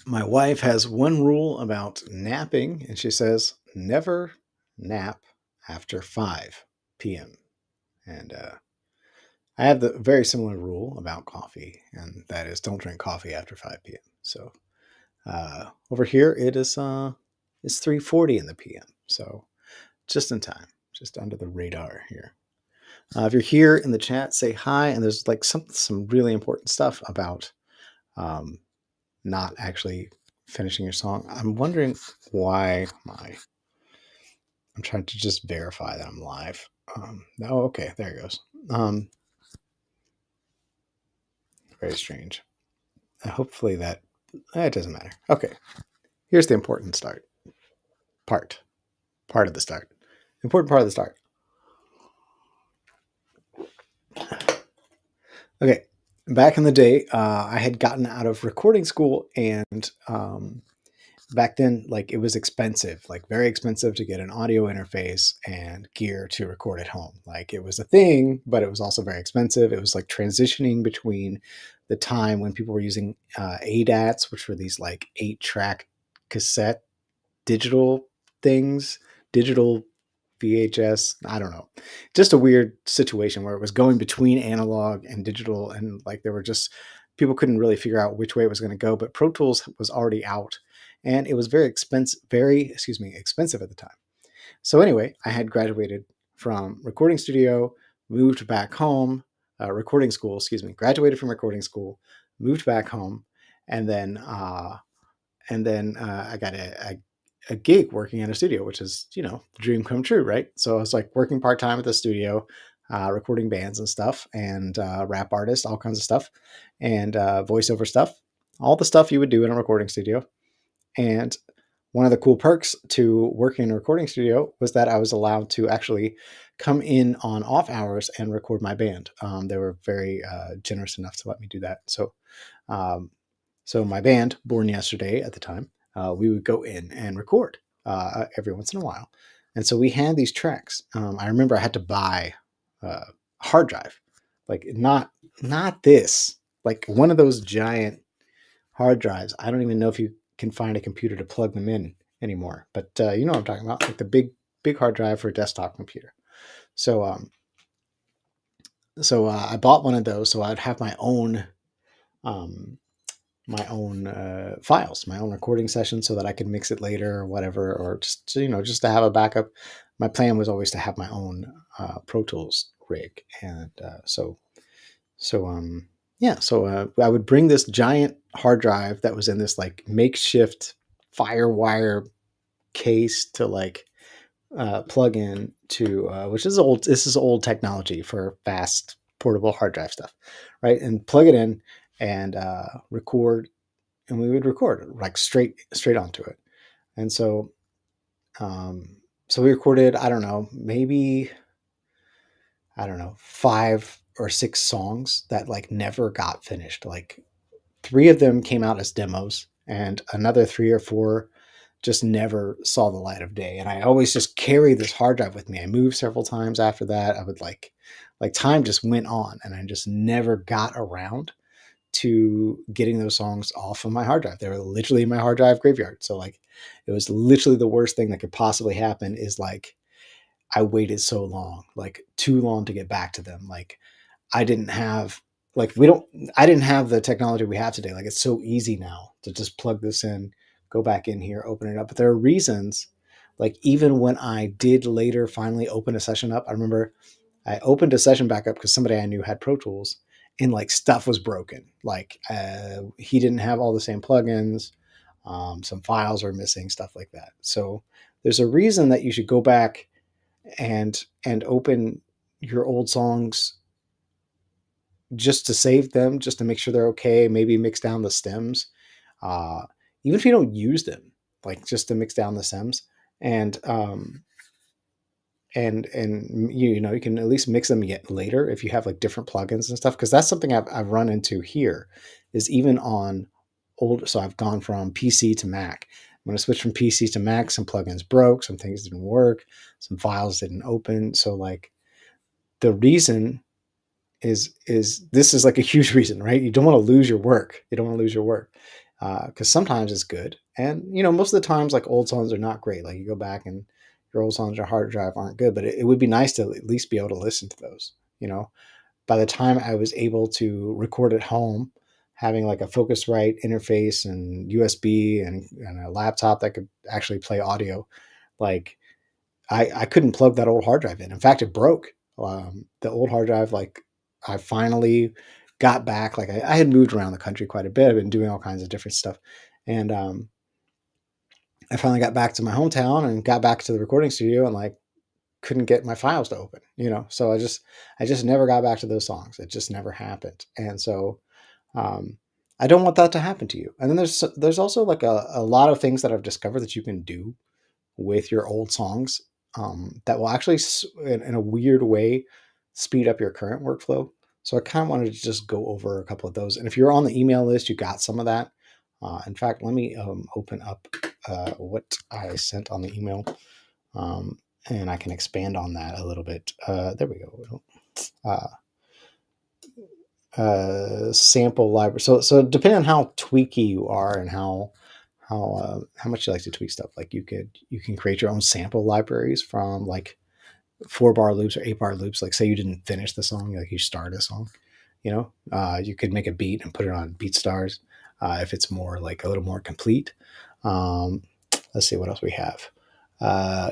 My wife has one rule about napping, and she says never nap after 5 p.m. And I have the very similar rule about coffee, and that is don't drink coffee after 5 p.m. So over here it's 3:40 in the p.m. So just in time, just under the radar here. If you're here in the chat, say hi. And there's like some really important stuff about um, not actually finishing your song. I'm wondering why I'm trying to just verify that I'm live. Oh, okay, there it goes. Very strange. Hopefully that it doesn't matter. Okay, here's the important part of the start. Important part of the start. Okay, back in the day, I had gotten out of recording school, and back then, like, it was expensive, like very expensive to get an audio interface and gear to record at home. Like, it was a thing, but it was also very expensive. It was like transitioning between the time when people were using ADATs, which were these like 8-track cassette digital things, digital VHS. I don't know. Just a weird situation where it was going between analog and digital, and like there were just people couldn't really figure out which way it was going to go. But Pro Tools was already out, and it was very expensive at the time. So anyway, I had graduated from recording studio, moved back home, recording school. Graduated from recording school, moved back home, and then I got a gig working in a studio, which is, the dream come true, right? So I was like working part-time at the studio, recording bands and stuff, and rap artists, all kinds of stuff, and voiceover stuff, all the stuff you would do in a recording studio. And one of the cool perks to working in a recording studio was that I was allowed to actually come in on off hours and record my band. They were very generous enough to let me do that. Um, so my band, Born Yesterday at the time, we would go in and record every once in a while. And so we had these tracks. I remember I had to buy a hard drive, like not this, like one of those giant hard drives. I don't even know if you can find a computer to plug them in anymore, but you know what I'm talking about, like the big hard drive for a desktop computer. So I bought one of those so I'd have um, my own files, my own recording session, so that I could mix it later or whatever, or just to have a backup. My plan was always to have my own Pro Tools rig, and I would bring this giant hard drive that was in this like makeshift firewire case to like plug in to, which is old. This is old technology for fast portable hard drive stuff, right? And plug it in and record, and we would record like straight onto it. And so we recorded, I don't know, maybe, I don't know, 5 or 6 songs that like never got finished. Like 3 of them came out as demos, and another 3 or 4 just never saw the light of day. And I always just carry this hard drive with me. I moved several times after that. I would like time just went on, and I just never got around to getting those songs off of my hard drive. They were literally in my hard drive graveyard. So like, it was literally the worst thing that could possibly happen is like, I waited so long, like too long to get back to them. Like I didn't have, I didn't have the technology we have today. Like it's so easy now to just plug this in, go back in here, open it up. But there are reasons, like even when I did later finally open a session up, I remember I opened a session back up because somebody I knew had Pro Tools, and like stuff was broken. Like he didn't have all the same plugins. Some files are missing, stuff like that. So there's a reason that you should go back and open your old songs just to save them, just to make sure they're okay. Maybe mix down the stems, even if you don't use them, like just to mix down the stems. And you can at least mix them yet later if you have like different plugins and stuff, because that's something I've run into here is even on old. So I've gone from PC to Mac. When I switched from PC to Mac, some plugins broke, some things didn't work, some files didn't open. So like the reason is this is like a huge reason, right? You don't want to lose your work. because sometimes it's good, and most of the times like old songs are not great. Like you go back and your old songs on your hard drive aren't good, but it would be nice to at least be able to listen to those. By the time I was able to record at home, having like a Focusrite interface and USB and a laptop that could actually play audio, like I couldn't plug that old hard drive in. In fact, it broke. The old hard drive, like I finally got back. Like I had moved around the country quite a bit. I've been doing all kinds of different stuff, and I finally got back to my hometown and got back to the recording studio and like couldn't get my files to open. So I just never got back to those songs. It just never happened, and so um, I don't want that to happen to you. And then there's also like a lot of things that I've discovered that you can do with your old songs that will actually, in a weird way, speed up your current workflow. So I kind of wanted to just go over a couple of those. And if you're on the email list, you got some of that. In fact, let me open up what I sent on the email, and I can expand on that a little bit. There we go. Sample library. So depending on how tweaky you are and how much you like to tweak stuff, like you can create your own sample libraries from like 4-bar loops or 8-bar loops. Like say you didn't finish the song, like you start a song, you could make a beat and put it on BeatStars if it's more like a little more complete. Let's see what else we have.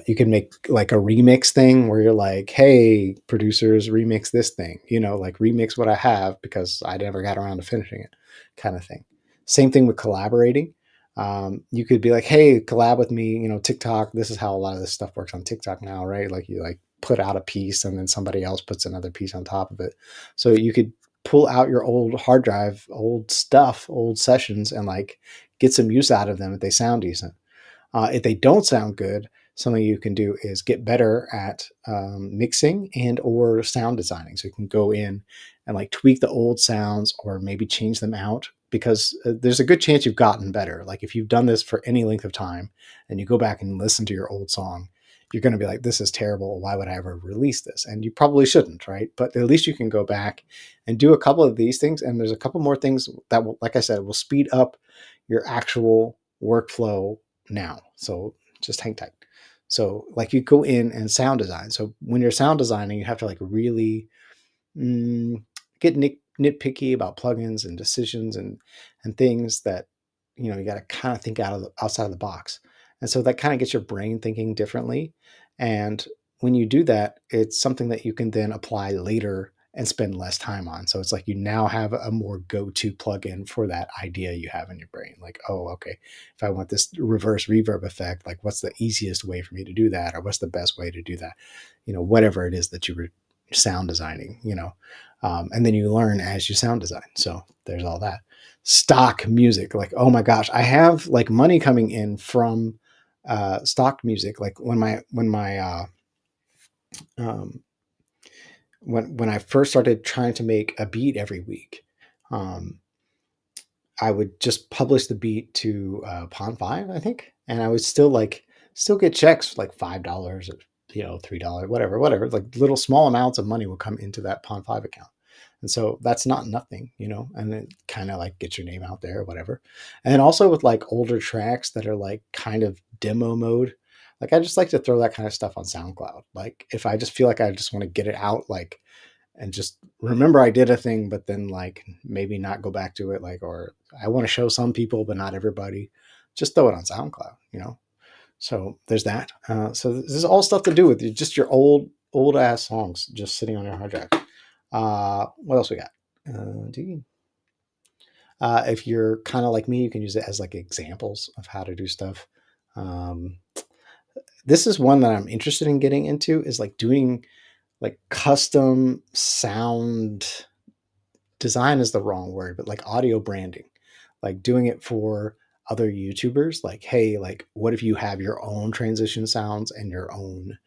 You can make like a remix thing where you're like, hey, producers, remix this thing, like remix what I have because I never got around to finishing it, kind of thing. Same thing with collaborating. You could be like, hey, collab with me, TikTok. This is how a lot of this stuff works on TikTok now, right? Like you like put out a piece and then somebody else puts another piece on top of it. So you could pull out your old hard drive, old stuff, old sessions, and like get some use out of them if they sound decent. If they don't sound good, something you can do is get better at mixing and or sound designing. So you can go in and like tweak the old sounds or maybe change them out, because there's a good chance you've gotten better. Like if you've done this for any length of time and you go back and listen to your old song, you're going to be like, this is terrible. Why would I ever release this? And you probably shouldn't, right? But at least you can go back and do a couple of these things. And there's a couple more things that will, like I said, will speed up your actual workflow now. So just hang tight. So like you go in and sound design. So when you're sound designing, you have to like really get nitpicky about plugins and decisions and things that, you got to kind of think outside of the box. And so that kind of gets your brain thinking differently. And when you do that, it's something that you can then apply later and spend less time on. So it's like you now have a more go-to plugin for that idea you have in your brain. Like, oh, okay, if I want this reverse reverb effect, like what's the easiest way for me to do that? Or what's the best way to do that? Whatever it is that you were sound designing, and then you learn as you sound design. So there's all that. Stock music, like, oh my gosh, I have like money coming in from stock music. Like when I first started trying to make a beat every week, I would just publish the beat to Pond 5, I think, and I would still get checks like $5 or $3, whatever. Like little small amounts of money will come into that Pond 5 account. And so that's not nothing, and it kind of like gets your name out there or whatever. And then also with like older tracks that are like kind of demo mode, like I just like to throw that kind of stuff on SoundCloud. Like if I just feel like I just want to get it out, like, and just remember I did a thing, but then like maybe not go back to it, like, or I want to show some people, but not everybody, just throw it on SoundCloud. So there's that. So this is all stuff to do with just your old ass songs just sitting on your hard drive. What else we got? If you're kind of like me, you can use it as like examples of how to do stuff. This is one that I'm interested in getting into, is like doing like custom sound design is the wrong word, but like audio branding, like doing it for other YouTubers. Like, hey, like what if you have your own transition sounds and your own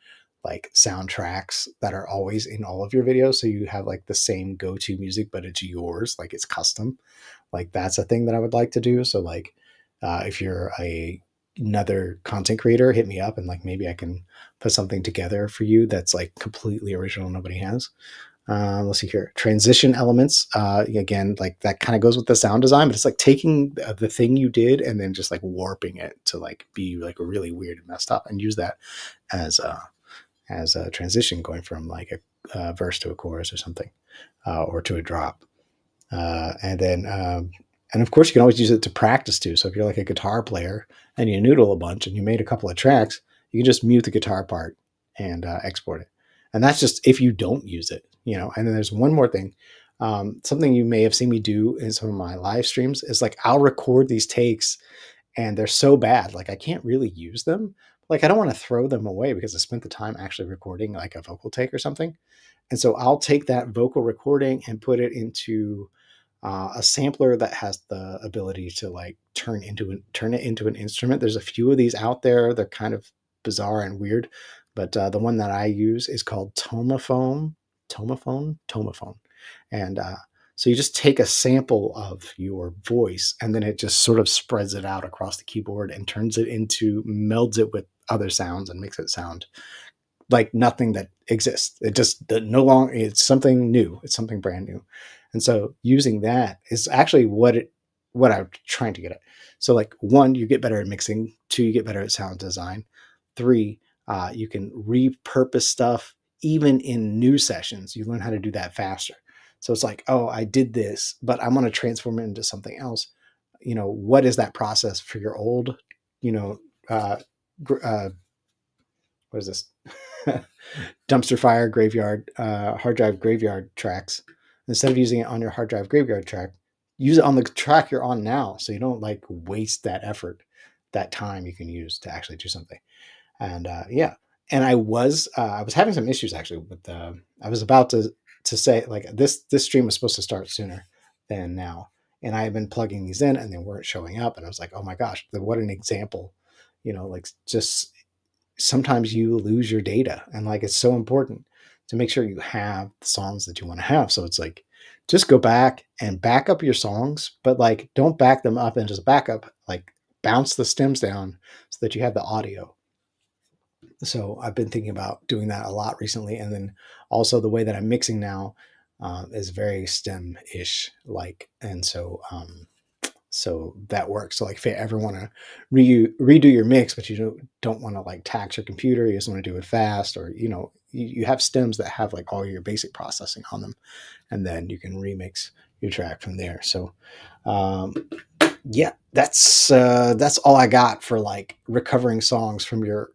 like soundtracks that are always in all of your videos? So you have like the same go-to music, but it's yours, like it's custom. Like that's a thing that I would like to do. So like if you're another content creator, hit me up and like maybe I can put something together for you that's like completely original, nobody has. Let's see here. Transition elements. Again, like that kind of goes with the sound design, but it's like taking the thing you did and then just like warping it to like be like really weird and messed up, and use that as a transition going from like a verse to a chorus or something, or to a drop. And of course, you can always use it to practice too. So if you're like a guitar player and you noodle a bunch and you made a couple of tracks, you can just mute the guitar part and export it. And that's just if you don't use it, you know. And then there's one more thing. Something you may have seen me do in some of my live streams is like I'll record these takes and they're so bad, like I can't really use them. Like I don't want to throw them away because I spent the time actually recording like a vocal take or something. And so I'll take that vocal recording and put it into a sampler that has the ability to like turn it into an instrument. There's a few of these out there. They're kind of bizarre and weird, but the one that I use is called Tomaphone. And so you just take a sample of your voice and then it just sort of spreads it out across the keyboard and melds it with other sounds and makes it sound like nothing that exists. It just no longer, it's something new. It's something brand new. And so using that is actually what I'm trying to get at. So like 1, you get better at mixing. 2, you get better at sound design. 3, you can repurpose stuff even in new sessions. You learn how to do that faster. So it's like, oh, I did this, but I want to transform it into something else. You know, what is that process for your old, you know, what is this? Dumpster fire graveyard, hard drive graveyard tracks. Instead of using it on your hard drive graveyard track, use it on the track you're on now, so you don't like waste that effort, that time you can use to actually do something. And yeah, and I was having some issues actually with I was about to say like this stream was supposed to start sooner than now, and I had been plugging these in and they weren't showing up, and I was like, oh my gosh, what an example, you know, like just sometimes you lose your data, and like it's so important to make sure you have the songs that you want to have. So it's like just go back and back up your songs, but like don't back them up and just backup, like bounce the stems down so that you have the audio. So I've been thinking about doing that a lot recently. And then also the way that I'm mixing now is very stem-ish like, and so that works. So like if you ever want to redo your mix, but you don't want to like tax your computer, you just want to do it fast, or, you know, you have stems that have like all your basic processing on them, and then you can remix your track from there. So yeah, that's all I got for like recovering songs from your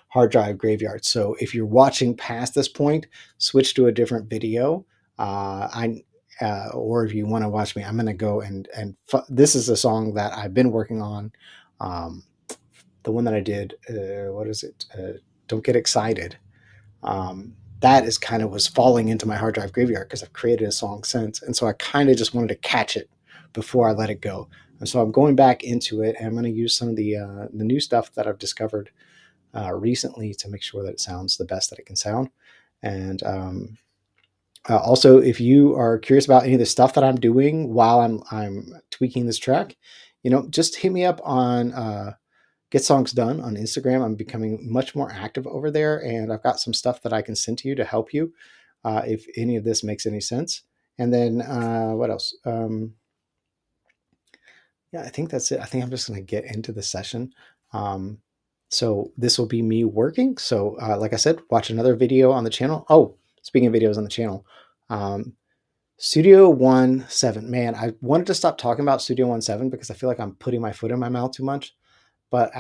hard drive graveyard. So if you're watching past this point, switch to a different video. Or if you want to watch me, I'm going to go this is a song that I've been working on. The one that I did, what is it? Don't Get Excited. That is kind of was falling into my hard drive graveyard because I've created a song since. And so I kind of just wanted to catch it before I let it go. And so I'm going back into it, and I'm going to use some of the new stuff that I've discovered recently to make sure that it sounds the best that it can sound. And also, if you are curious about any of the stuff that I'm doing while I'm tweaking this track, you know, just hit me up on Get Songs Done on Instagram. I'm becoming much more active over there, and I've got some stuff that I can send to you to help you if any of this makes any sense. And then what else? Yeah, I think that's it. I think I'm just going to get into the session. So this will be me working. So like I said, watch another video on the channel. Oh, speaking of videos on the channel, Studio 1.7. Man, I wanted to stop talking about Studio 1.7 because I feel like I'm putting my foot in my mouth too much. But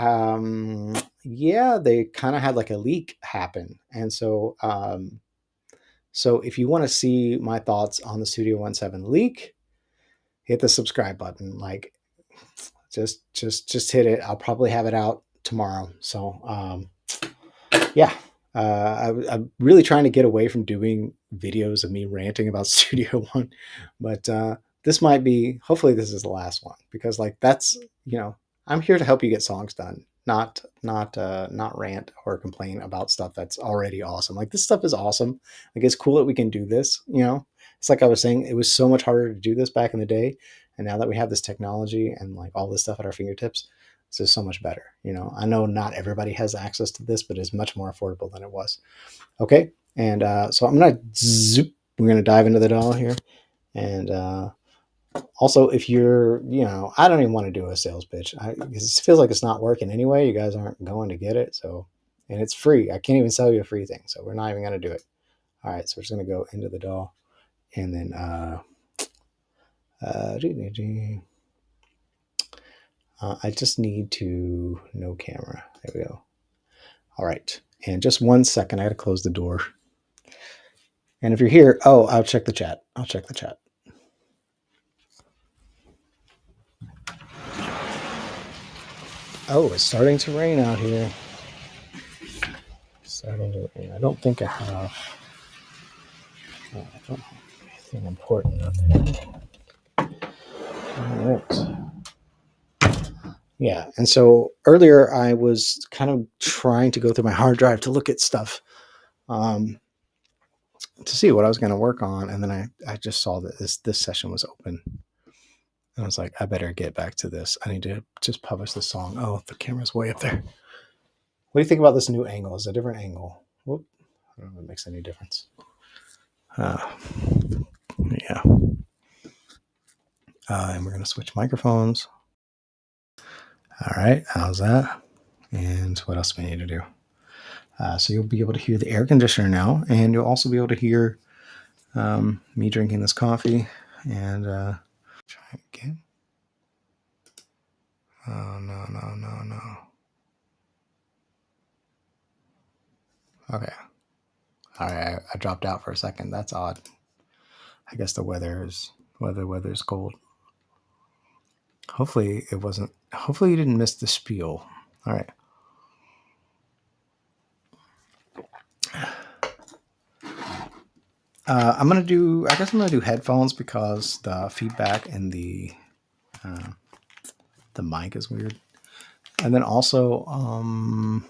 yeah, they kind of had like a leak happen. And so so if you want to see my thoughts on the Studio 1.7 leak, hit the subscribe button. Like just hit it. I'll probably have it out tomorrow. So yeah, I'm really trying to get away from doing videos of me ranting about Studio One, but this might be. Hopefully, this is the last one because, like, that's, you know, I'm here to help you get songs done, not rant or complain about stuff that's already awesome. Like, this stuff is awesome. Like, it's cool that we can do this. You know, it's like I was saying, it was so much harder to do this back in the day, and now that we have this technology and like all this stuff at our fingertips, it's just so much better. You know, I know not everybody has access to this, but it's much more affordable than it was. Okay. And so I'm going to zoop. We're going to dive into the DAW here. And also, if you're, I don't even want to do a sales pitch. Because it feels like it's not working anyway. You guys aren't going to get it. So, and it's free. I can't even sell you a free thing. So we're not even going to do it. All right. So we're just going to go into the DAW. And then I just need to no camera. There we go. All right. And just 1 second. I got to close the door. And if you're here, I'll check the chat. Oh, it's starting to rain out here. I don't think I have. I don't have anything important out there. All right. Yeah, and so earlier I was kind of trying to go through my hard drive to look at stuff to see what I was going to work on, and then I just saw that this session was open. And I was like, I better get back to this. I need to just publish the song. Oh, the camera's way up there. What do you think about this new angle? It's a different angle. Whoop. I don't know if it makes any difference. Yeah. And we're going to switch microphones. All right. How's that? And what else do we need to do? So you'll be able to hear the air conditioner now, and you'll also be able to hear me drinking this coffee. And try again. Oh, no. Okay. All right. I dropped out for a second. That's odd. I guess the weather's cold. Hopefully you didn't miss the spiel. All right. I'm going to do headphones because the feedback in the mic is weird. And then also, I'm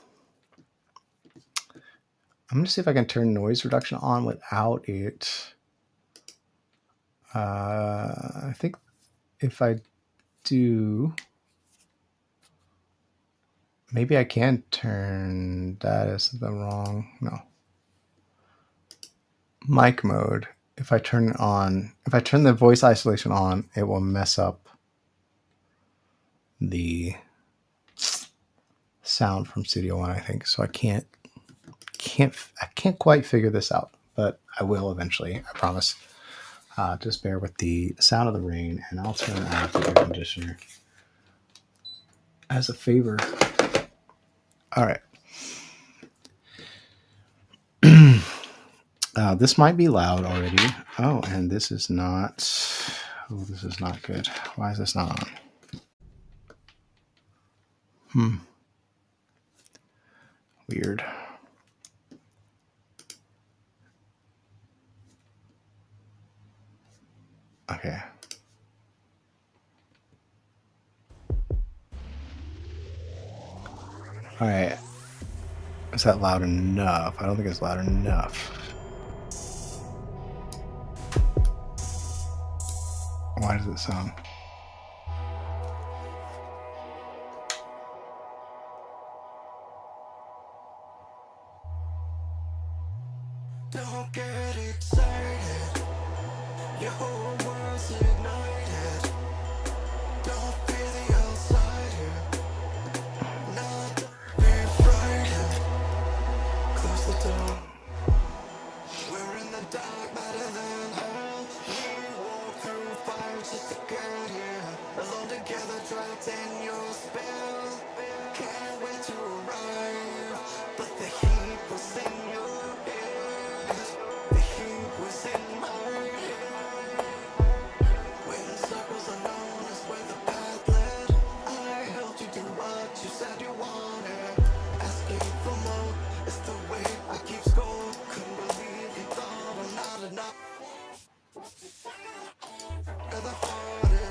going to see if I can turn noise reduction on without it. I think if I do, maybe I can turn that as the wrong, no. Mic mode. If I turn the voice isolation on, it will mess up the sound from Studio One, I think. So I can't quite figure this out, but I will eventually, I promise. Just bear with the sound of the rain, and I'll turn off the air conditioner as a favor. All right. This might be loud already. Oh, and this is not good. Why is this not on? Weird. Okay. All right. Is that loud enough? I don't think it's loud enough. Why does it sound? Don't get excited. Your whole world's ignited. Don't be the outsider. No, don't be frightened. Close the door. We're in the dark, better than hell. We walk through fire just to get here. Alone together, trapped in your spell. Can't wait to arrive. But the heat was in your ears. The heat was in my head. When circles are known as where the path led, I helped you do what you said you wanted. Asking for more is the way I keep score. Couldn't believe you thought I'm not enough. You're the hardest.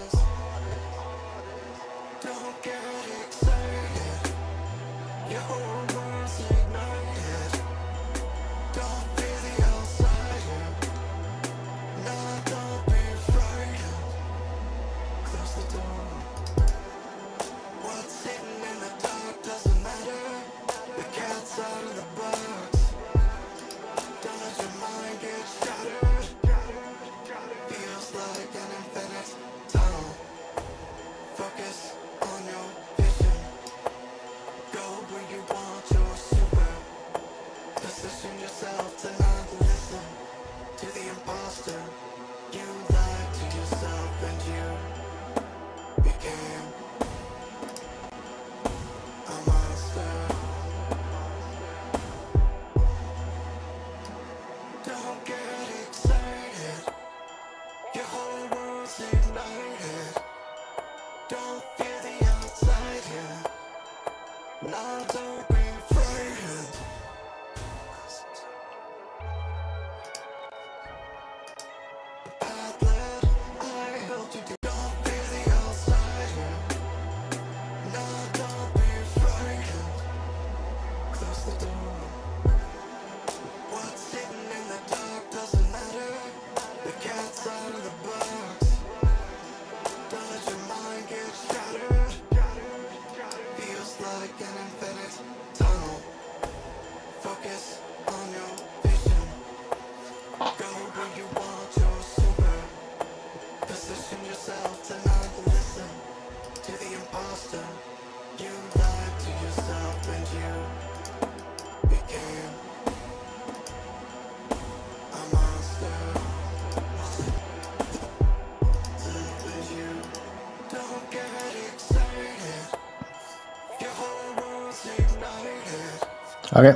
Okay.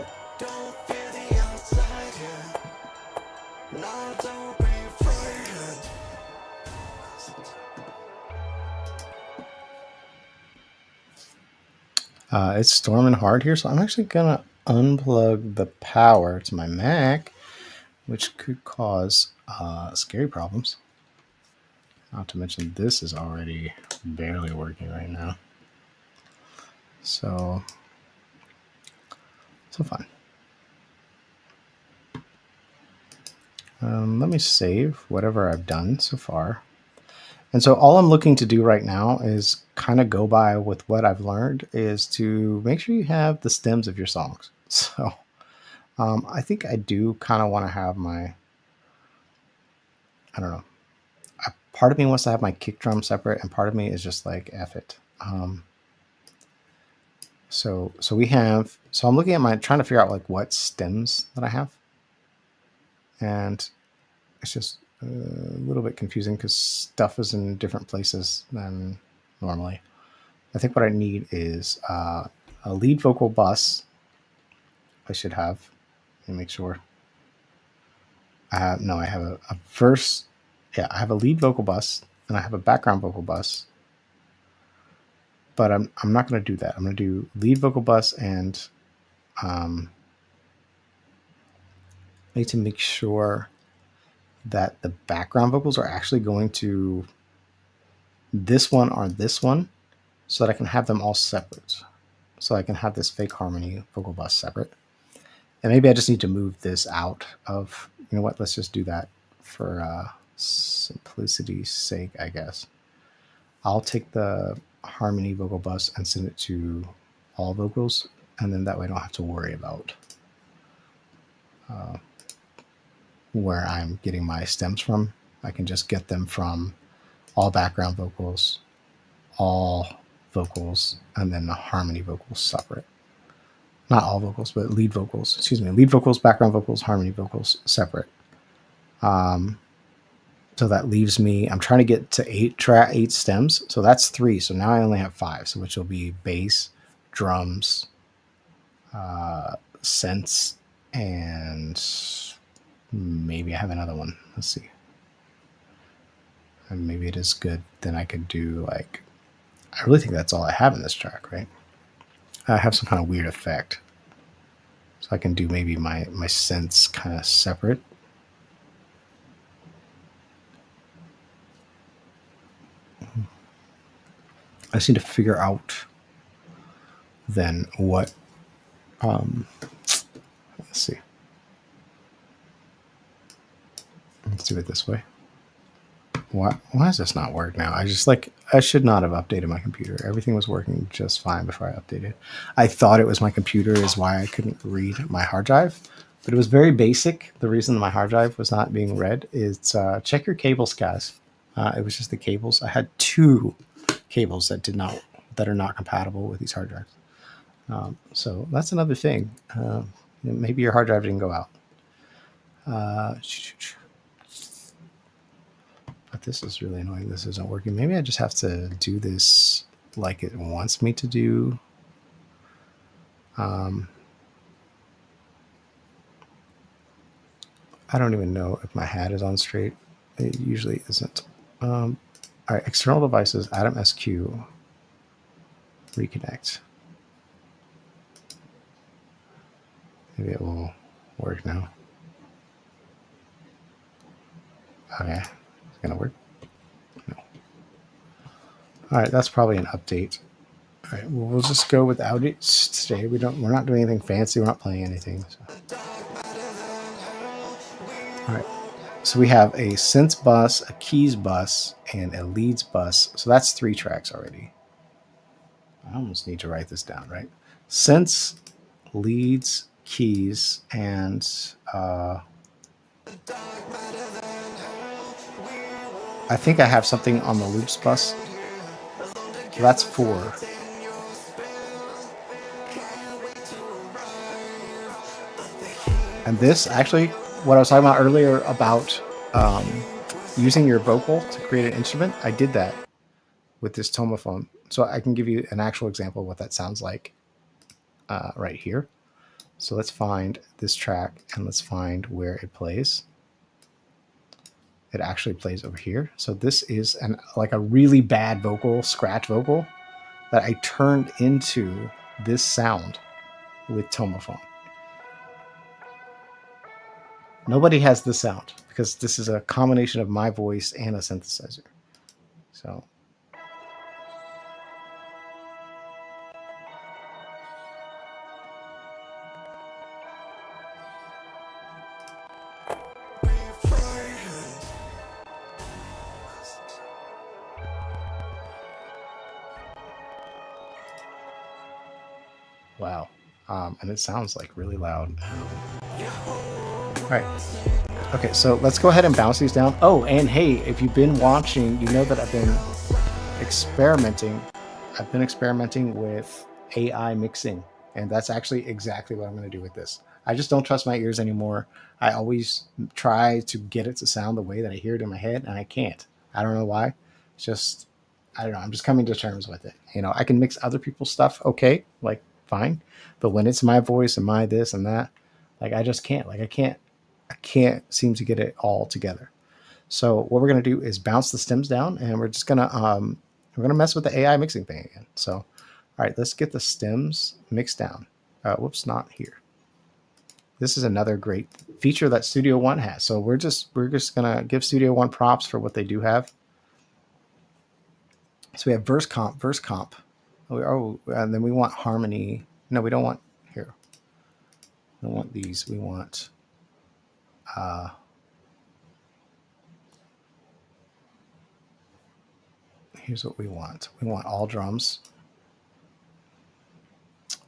It's storming hard here, so I'm actually gonna unplug the power to my Mac, which could cause scary problems. Not to mention this is already barely working right now. So fine. Let me save whatever I've done so far. And so all I'm looking to do right now is kind of go by with what I've learned is to make sure you have the stems of your songs. So I think I do kind of want to have my, I don't know, part of me wants to have my kick drum separate and part of me is just like, F it. So we have, so I'm looking at trying to figure out like what stems that I have. And it's just a little bit confusing because stuff is in different places than normally. I think what I need is a lead vocal bus. I should have. Let me make sure. I have a verse. Yeah, I have a lead vocal bus and I have a background vocal bus. But I'm not going to do that. I'm going to do lead vocal bus and I need to make sure that the background vocals are actually going to this one or this one so that I can have them all separate. So I can have this fake harmony vocal bus separate. And maybe I just need to move this out of, you know what, let's just do that for simplicity's sake, I guess. I'll take the harmony vocal bus and send it to all vocals. And then that way I don't have to worry about where I'm getting my stems from. I can just get them from all background vocals, all vocals, and then the harmony vocals separate. Not all vocals, but lead vocals. Excuse me, lead vocals, background vocals, harmony vocals separate. So that leaves me, I'm trying to get to 8 stems. So that's 3. So now I only have 5, so which will be bass, drums, synths, and maybe I have another one. Let's see. And maybe it is good. Then I could do like, I really think that's all I have in this track, right? I have some kind of weird effect. So I can do maybe my synths kind of separate. I just need to figure out then what, let's see. Let's do it this way. Why does this not work now? I should not have updated my computer. Everything was working just fine before I updated. I thought it was my computer is why I couldn't read my hard drive, but it was very basic. The reason my hard drive was not being read is check your cables, guys. It was just the cables. I had 2 cables that are not compatible with these hard drives. So that's another thing. Maybe your hard drive didn't go out. But this is really annoying. This isn't working. Maybe I just have to do this like it wants me to do. I don't even know if my hat is on straight. It usually isn't. All right, external devices, Atom SQ, reconnect. Maybe it will work now. Okay, it's gonna work. No. All right, that's probably an update. All right, well, we'll just go without it today. We're not doing anything fancy. We're not playing anything. So. All right. So we have a synths bus, a keys bus, and a leads bus. So that's 3 tracks already. I almost need to write this down, right? Synths, leads, keys, and I think I have something on the loops bus. So that's 4. And this, actually, what I was talking about earlier about using your vocal to create an instrument, I did that with this tomophone. So I can give you an actual example of what that sounds like right here. So let's find this track and let's find where it plays. It actually plays over here. So this is like a really bad vocal, scratch vocal, that I turned into this sound with tomophone. Nobody has this sound because this is a combination of my voice and a synthesizer. So wow. And it sounds like really loud. All right. Okay, so let's go ahead and bounce these down. Oh, and hey, if you've been watching, you know that I've been experimenting. I've been experimenting with AI mixing, and that's actually exactly what I'm going to do with this. I just don't trust my ears anymore. I always try to get it to sound the way that I hear it in my head, and I can't. I don't know why. It's just, I don't know. I'm just coming to terms with it. You know, I can mix other people's stuff, okay, like fine, but when it's my voice and my this and that, like I just can't. Like I can't seem to get it all together. So what we're going to do is bounce the stems down, and we're just going to mess with the AI mixing thing again. So, all right, let's get the stems mixed down. Whoops, not here. This is another great feature that Studio One has. So we're just going to give Studio One props for what they do have. So we have verse comp. Oh, and then we want harmony. No, we don't want here. We don't want these. We want here's what we want. We want all drums.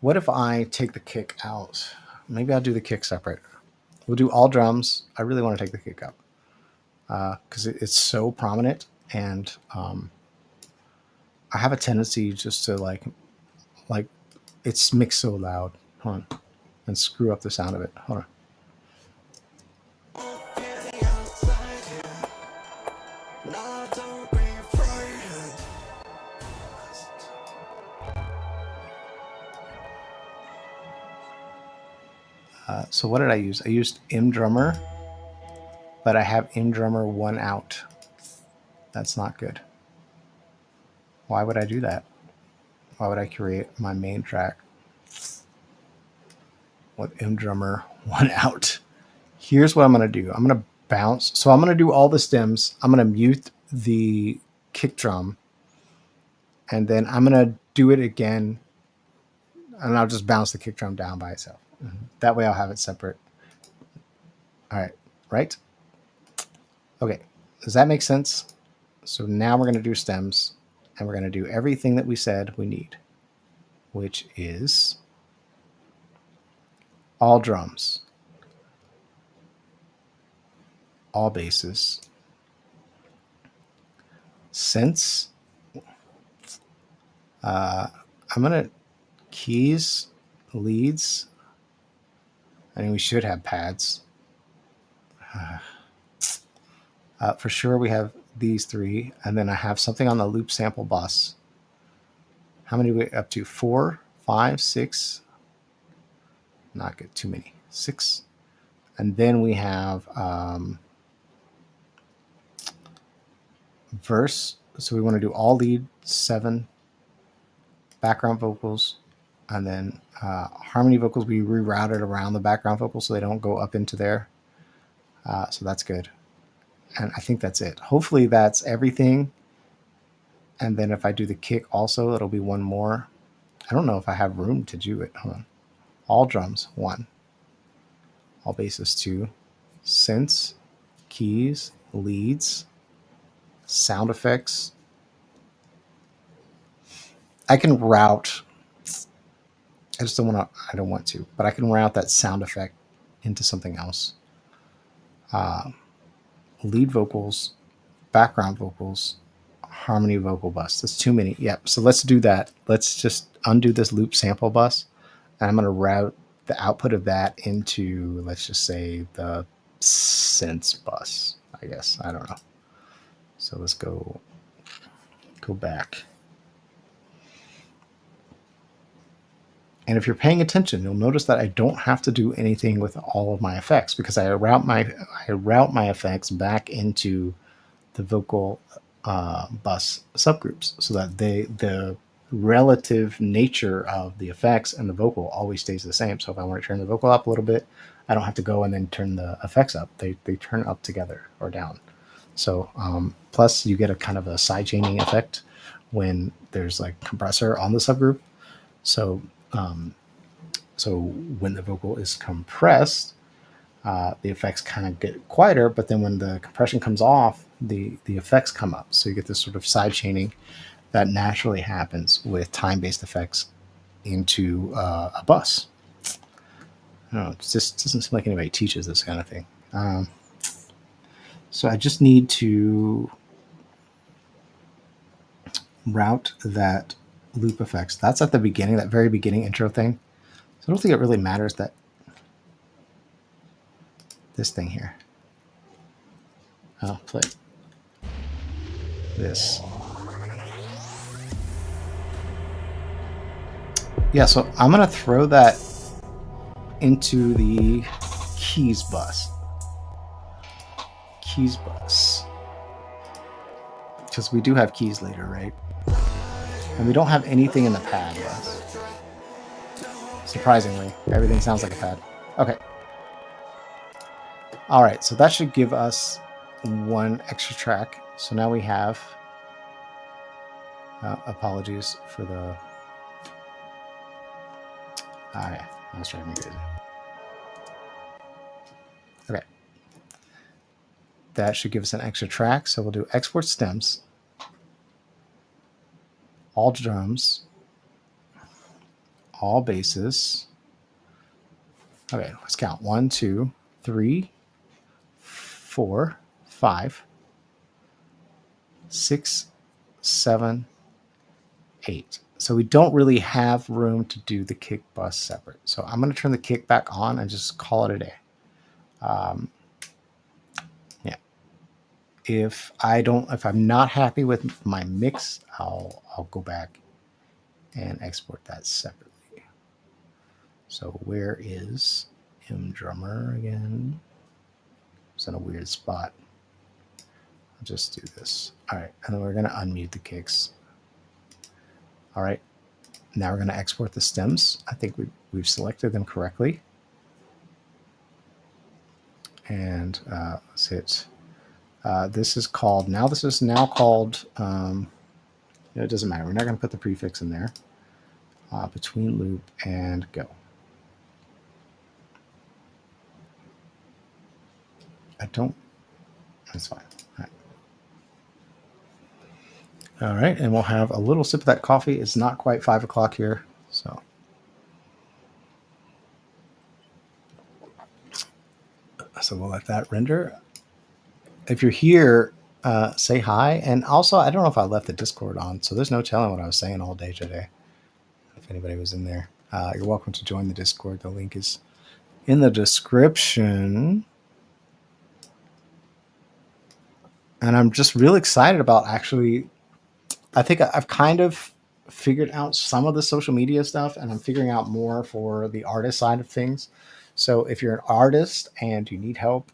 What if I take the kick out? Maybe I'll do the kick separate. We'll do all drums. I really want to take the kick out because it's so prominent, and I have a tendency just to like it's mixed so loud. Hold on, and screw up the sound of it. Hold on. So what did I use? I used mDrummer, but I have mDrummer 1 out. That's not good. Why would I do that? Why would I create my main track with mDrummer 1 out? Here's what I'm going to do. I'm going to bounce. So I'm going to do all the stems. I'm going to mute the kick drum, and then I'm going to do it again, and I'll just bounce the kick drum down by itself. That way I'll have it separate. All right, right? Okay, does that make sense? So now we're going to do stems, and we're going to do everything that we said we need, which is all drums, all basses, synths. I'm going to keys, leads. I mean, we should have pads. For sure, we have these 3, and then I have something on the loop sample bus. How many are we up to? 4, 5, 6. Not good. Too many. 6. And then we have verse. So we want to do all lead, 7. Background vocals, and then harmony vocals. We rerouted around the background vocals so they don't go up into there. So that's good. And I think that's it. Hopefully that's everything. And then if I do the kick also, it'll be 1 more. I don't know if I have room to do it. Hold on. All drums, 1. All basses, 2. Synths, keys, leads, sound effects. I can route. I just don't want to. I don't want to, but I can route that sound effect into something else. Lead vocals, background vocals, harmony vocal bus. That's too many. Yep. So let's do that. Let's just undo this loop sample bus. And I'm going to route the output of that into, let's just say, the synths bus, I guess. I don't know. So let's go back. And if you're paying attention, you'll notice that I don't have to do anything with all of my effects because I route my effects back into the vocal bus subgroups so that the relative nature of the effects and the vocal always stays the same. So if I want to turn the vocal up a little bit, I don't have to go and then turn the effects up. They turn up together or down. So plus you get a kind of a side chaining effect when there's like compressor on the subgroup. So so when the vocal is compressed, the effects kind of get quieter, but then when the compression comes off, the effects come up. So you get this sort of side chaining that naturally happens with time-based effects into a bus. I don't know, it just doesn't seem like anybody teaches this kind of thing. So I just need to route that loop effects. That's at the beginning, that very beginning intro thing. So I don't think it really matters that this thing here. I'll play this. Yeah, so I'm going to throw that into the keys bus. Keys bus. Because we do have keys later, right? And we don't have anything in the pad bus. Surprisingly, everything sounds like a pad. Okay. All right, so that should give us one extra track. So now we have, apologies for the, all right, I was driving me crazy. Okay. That should give us an extra track. So we'll do export stems, all drums, all basses. Okay, let's count. 1, 2, 3, 4, 5, 6, 7, 8. So we don't really have room to do the kick bus separate. So I'm going to turn the kick back on and just call it a day. Yeah. If I'm not happy with my mix, I'll go back and export that separately. So where is drummer again? It's in a weird spot. I'll just do this. All right, and then we're going to unmute the kicks. All right, now we're going to export the stems. I think we've selected them correctly. And let's hit. This is now called. It doesn't matter. We're not going to put the prefix in there. Between loop and go. That's fine. All right, and we'll have a little sip of that coffee. It's not quite 5 o'clock here, so. So we'll let that render. If you're here, say hi. And also, I don't know if I left the Discord on, so there's no telling what I was saying all day today. If anybody was in there, you're welcome to join the Discord. The link is in the description. And I'm just really excited about actually, I think I've kind of figured out some of the social media stuff, and I'm figuring out more for the artist side of things. So if you're an artist and you need help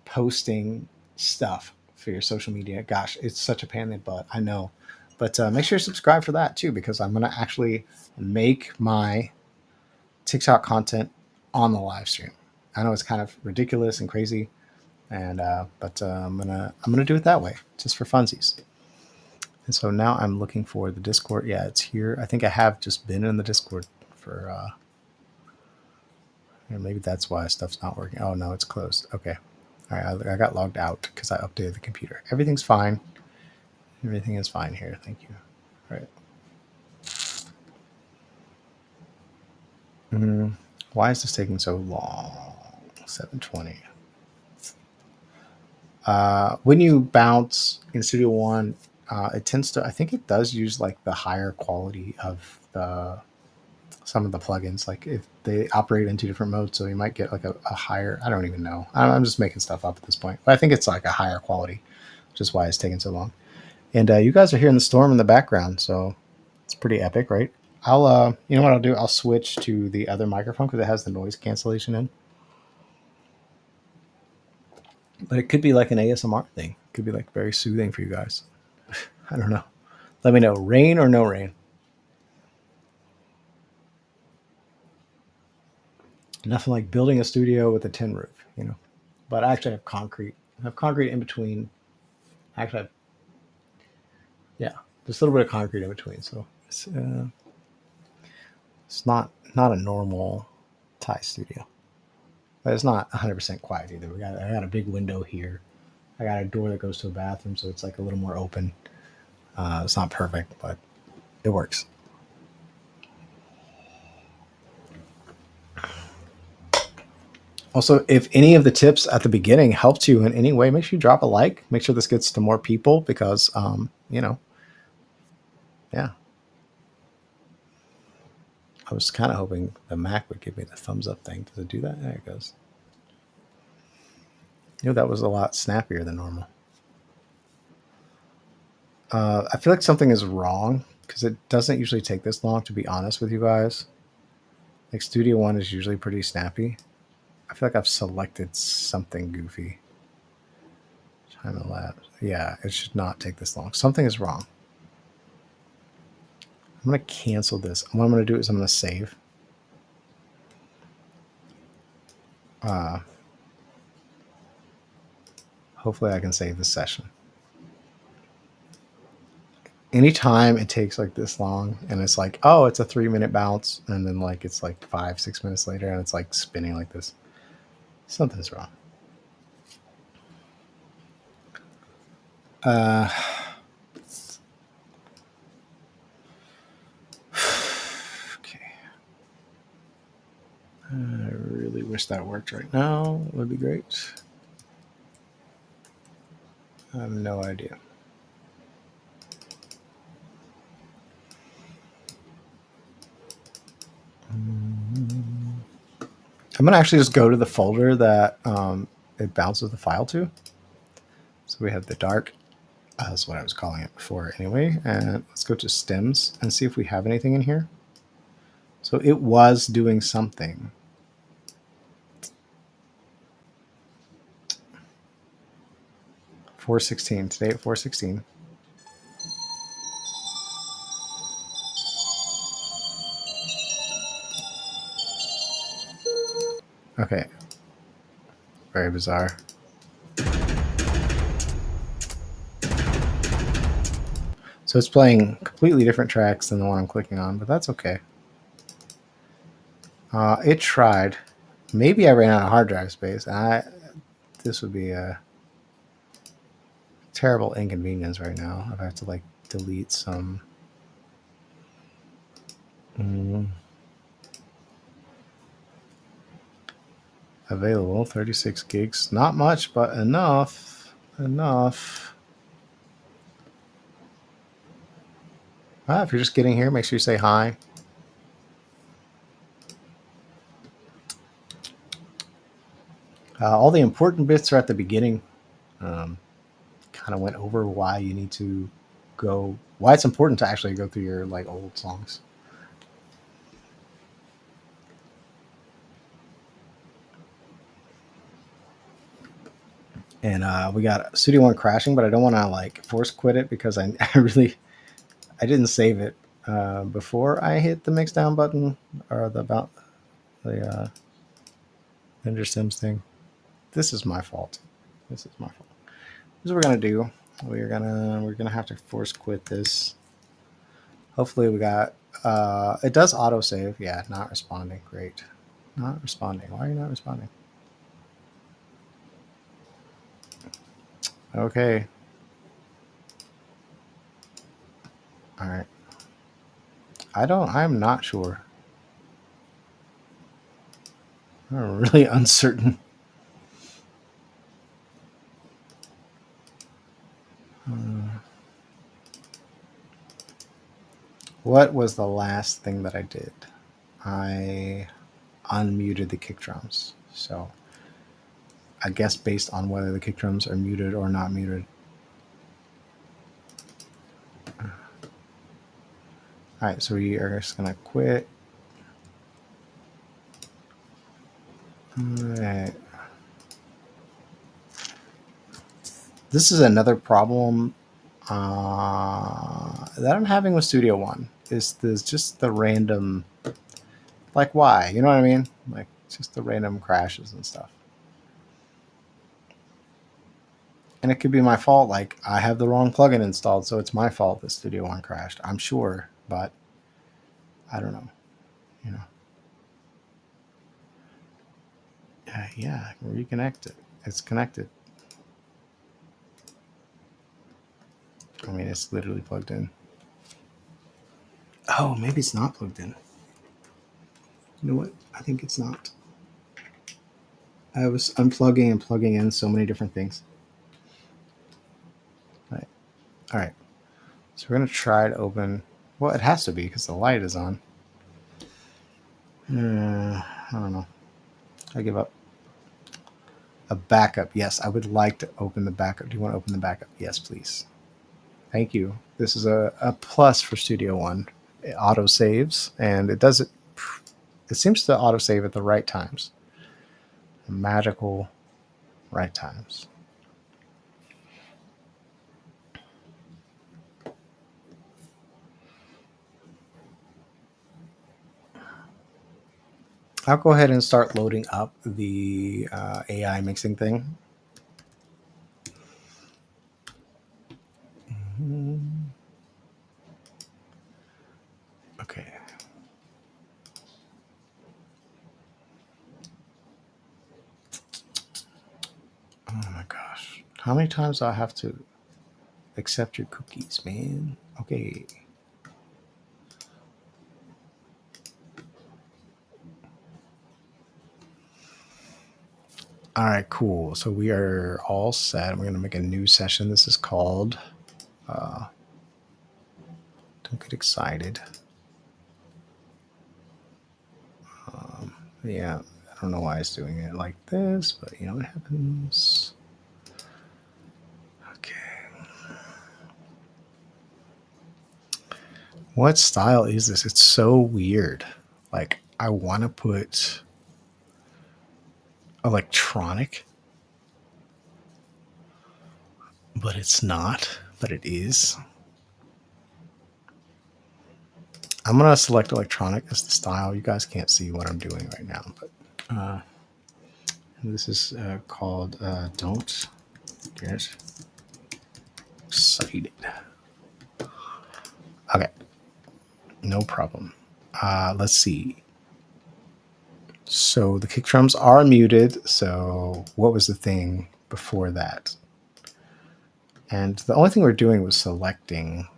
posting stuff for your social media, gosh, it's such a pain in the butt, I know. But make sure you subscribe for that too, because I'm going to actually make my TikTok content on the live stream. I know it's kind of ridiculous and crazy, and but I'm gonna do it that way, just for funsies. And so now I'm looking for the Discord. Yeah, it's here. I think I have just been in the Discord for. Maybe that's why stuff's not working. Oh no, it's closed. Okay, all right. I got logged out because I updated the computer. Everything's fine. Everything is fine here. Thank you. All right. Why is this taking so long? 7:20. When you bounce in Studio One, it tends to, I think it does use like the higher quality of some of the plugins. Like if they operate in two different modes, so you might get like a higher, I don't even know. I'm just making stuff up at this point, but I think it's like a higher quality, which is why it's taking so long. And you guys are hearing the storm in the background, so it's pretty epic, right? I'll, you know what I'll do? I'll switch to the other microphone because it has the noise cancellation in. But it could be like an ASMR thing. It could be like very soothing for you guys. I don't know. Let me know. Rain or no rain? Nothing like building a studio with a tin roof, you know. But I actually have concrete. I have concrete in between. Actually, yeah, there's a little bit of concrete in between, so it's not a normal Thai studio, but it's not 100% quiet either. I got a big window here. I got a door that goes to a bathroom, so it's like a little more open. It's not perfect, but it works. Also, if any of the tips at the beginning helped you in any way, make sure you drop a like. Make sure this gets to more people because, you know, yeah. I was kind of hoping the Mac would give me the thumbs up thing. Does it do that? There it goes. You know, that was a lot snappier than normal. I feel like something is wrong because it doesn't usually take this long, to be honest with you guys. Like Studio One is usually pretty snappy. I feel like I've selected something goofy. Time elapsed. Yeah, it should not take this long. Something is wrong. I'm going to cancel this. What I'm going to do is I'm going to save. Hopefully I can save this session. Anytime it takes like this long and it's like, oh, it's a 3-minute bounce. And then like, it's like 5-6 minutes later and it's like spinning like this. Something's wrong. Okay. I really wish that worked right now. It would be great. I have no idea. I'm going to actually just go to the folder that it bounces the file to. So we have the dark. That's what I was calling it before anyway. And let's go to stems and see if we have anything in here. So it was doing something. .416 today at 4:16. Okay. Very bizarre. So it's playing completely different tracks than the one I'm clicking on, but that's okay. It tried. Maybe I ran out of hard drive space. This would be a terrible inconvenience right now. I have to like delete some. Available 36 gigs. Not much, but enough. Enough. If you're just getting here, make sure you say hi. All the important bits are at the beginning. Kind of went over why you need to go, why it's important to actually go through your like old songs. And we got Studio One crashing, but I don't want to like force quit it because I didn't save it before I hit the mix down button or the Vendor Sims thing. This is my fault. This is my fault. Here's what we're gonna do. We're gonna have to force quit this. Hopefully we got it does autosave. Yeah, not responding. Great. Not responding. Why are you not responding? Okay. All right. I'm not sure. I'm really uncertain. What was the last thing that I did? I unmuted the kick drums. So I guess based on whether the kick drums are muted or not muted. All right, so we are just gonna quit. All right. This is another problem that I'm having with Studio One. Is there's just the random, like, why? You know what I mean? Like, just the random crashes and stuff. And it could be my fault. Like, I have the wrong plugin installed, so it's my fault that Studio One crashed. I'm sure, but I don't know. You know. Yeah, reconnect it. It's connected. I mean, it's literally plugged in. Oh, maybe it's not plugged in. You know what? I think it's not. I was unplugging and plugging in so many different things. Right. All right. So we're going to try to open. Well, it has to be because the light is on. I don't know. I give up. A backup. Yes, I would like to open the backup. Do you want to open the backup? Yes, please. Thank you. This is a plus for Studio One. It auto saves, and it does it. It seems to auto save at the right times. Magical right times. I'll go ahead and start loading up the AI mixing thing. Okay. Oh my gosh. How many times do I have to accept your cookies, man? Okay. All right, cool. So we are all set. We're going to make a new session. This is called Don't Get Excited. Yeah, I don't know why it's doing it like this, but you know what happens. Okay. What style is this? It's so weird. Like, I want to put electronic, but it's not, but it is. I'm going to select electronic as the style. You guys can't see what I'm doing right now, but this is called Don't Get Excited. Okay, no problem. Let's see. So the kick drums are muted. So what was the thing before that? And the only thing we're doing was selecting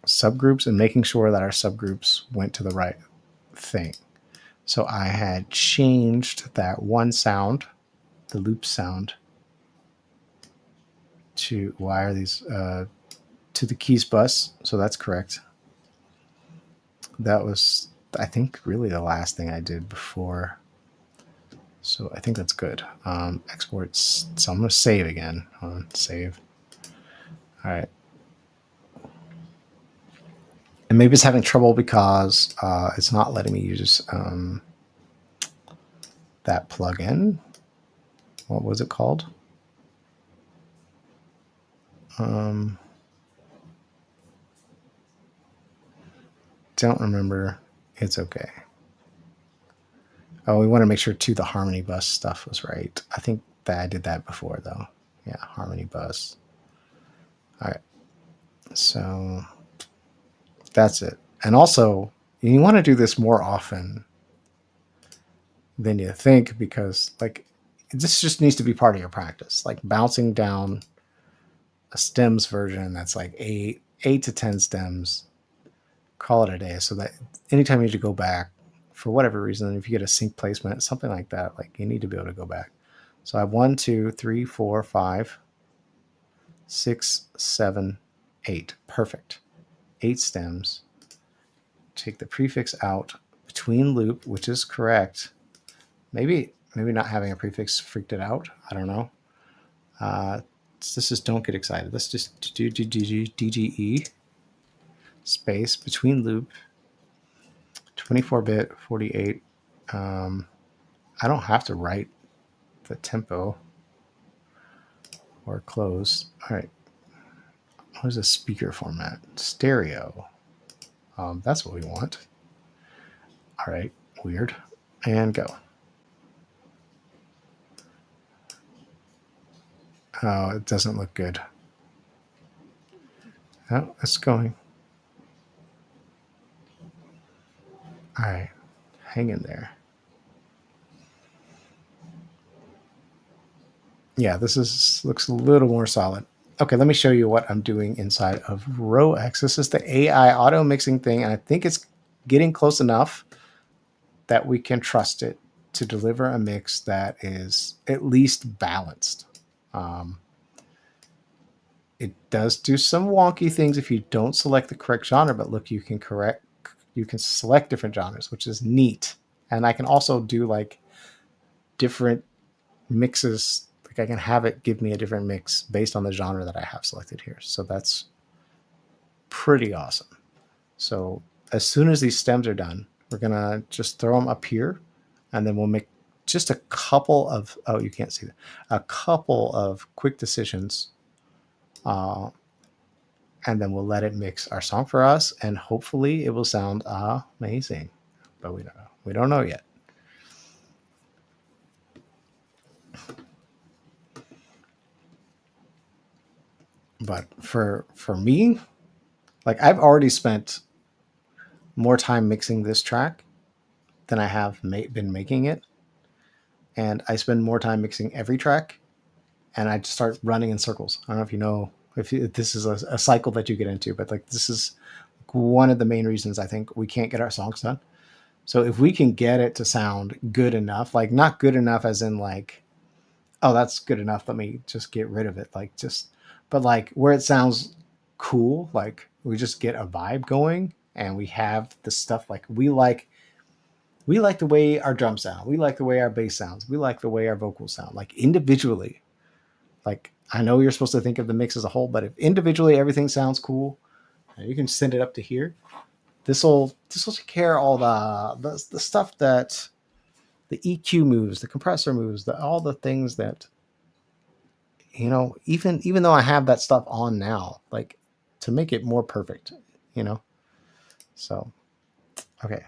subgroups and making sure that our subgroups went to the right thing. So I had changed that one sound, the loop sound, to wire these to the keys bus. So that's correct. That was, I think, really the last thing I did before. So I think that's good. Exports. So I'm going to save again. Save. All right. And maybe it's having trouble because it's not letting me use that plugin. What was it called? Don't remember. It's okay. Oh, we want to make sure too the harmony bus stuff was right. I think that I did that before though. Yeah, harmony bus. All right. So that's it. And also, you want to do this more often than you think because like this just needs to be part of your practice. Like bouncing down a stems version that's like eight to 10 stems, call it a day. So that anytime you need to go back for whatever reason, if you get a sync placement, something like that, like you need to be able to go back. So I have 1, 2, 3, 4, 5, 6, 7, 8. Perfect. 8 stems. take the prefix out between loop, which is correct. Maybe not having a prefix freaked it out. I don't know. This is don't get excited. Let's just do DGE space between loop 24-bit 48. I don't have to write the tempo or close. All right. What is a speaker format? Stereo. That's what we want. All right. Weird. And go. Oh, it doesn't look good. Oh, it's going. All right. Hang in there. Yeah, looks a little more solid. Okay, let me show you what I'm doing inside of row X. This is the AI auto mixing thing, and I think it's getting close enough that we can trust it to deliver a mix that is at least balanced. It does do some wonky things if you don't select the correct genre, but look, you can select different genres, which is neat. And I can also do like different mixes. Like I can have it give me a different mix based on the genre that I have selected here. So that's pretty awesome. So as soon as these stems are done, we're going to just throw them up here, and then we'll make just a couple of, oh, you can't see that, a couple of quick decisions. And then we'll let it mix our song for us, and hopefully it will sound amazing. But we don't know. We don't know yet. But for me, like I've already spent more time mixing this track than I have been making it. And I spend more time mixing every track, and I just start running in circles. I don't know if you know if this is a cycle that you get into, but like this is one of the main reasons I think we can't get our songs done. So if we can get it to sound good enough, like not good enough as in like, oh, that's good enough, let me just get rid of it. Like just, but like where it sounds cool, like we just get a vibe going, and we have the stuff like we like the way our drums sound. We like the way our bass sounds. We like the way our vocals sound, like individually. Like I know you're supposed to think of the mix as a whole, but if individually everything sounds cool, you can send it up to here. This will take care of all the stuff that the EQ moves, the compressor moves, all the things that, you know, even though I have that stuff on now, like to make it more perfect, you know. So, okay.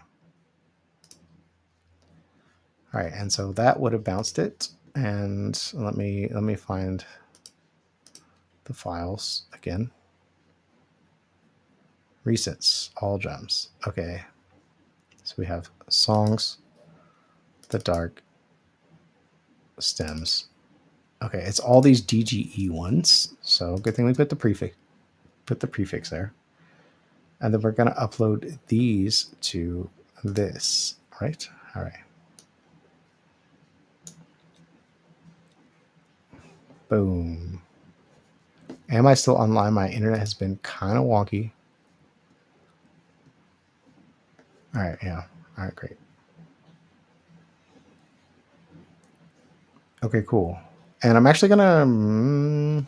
All right, and so that would have bounced it. And let me find the files again. Resets, all drums. Okay. So we have songs, the dark, stems. Okay, it's all these DGE ones. So good thing we put the prefix there. And then we're going to upload these to this, right? All right. Boom. Am I still online? My internet has been kind of wonky. All right, yeah. All right, great. Okay, cool. And I'm actually going to,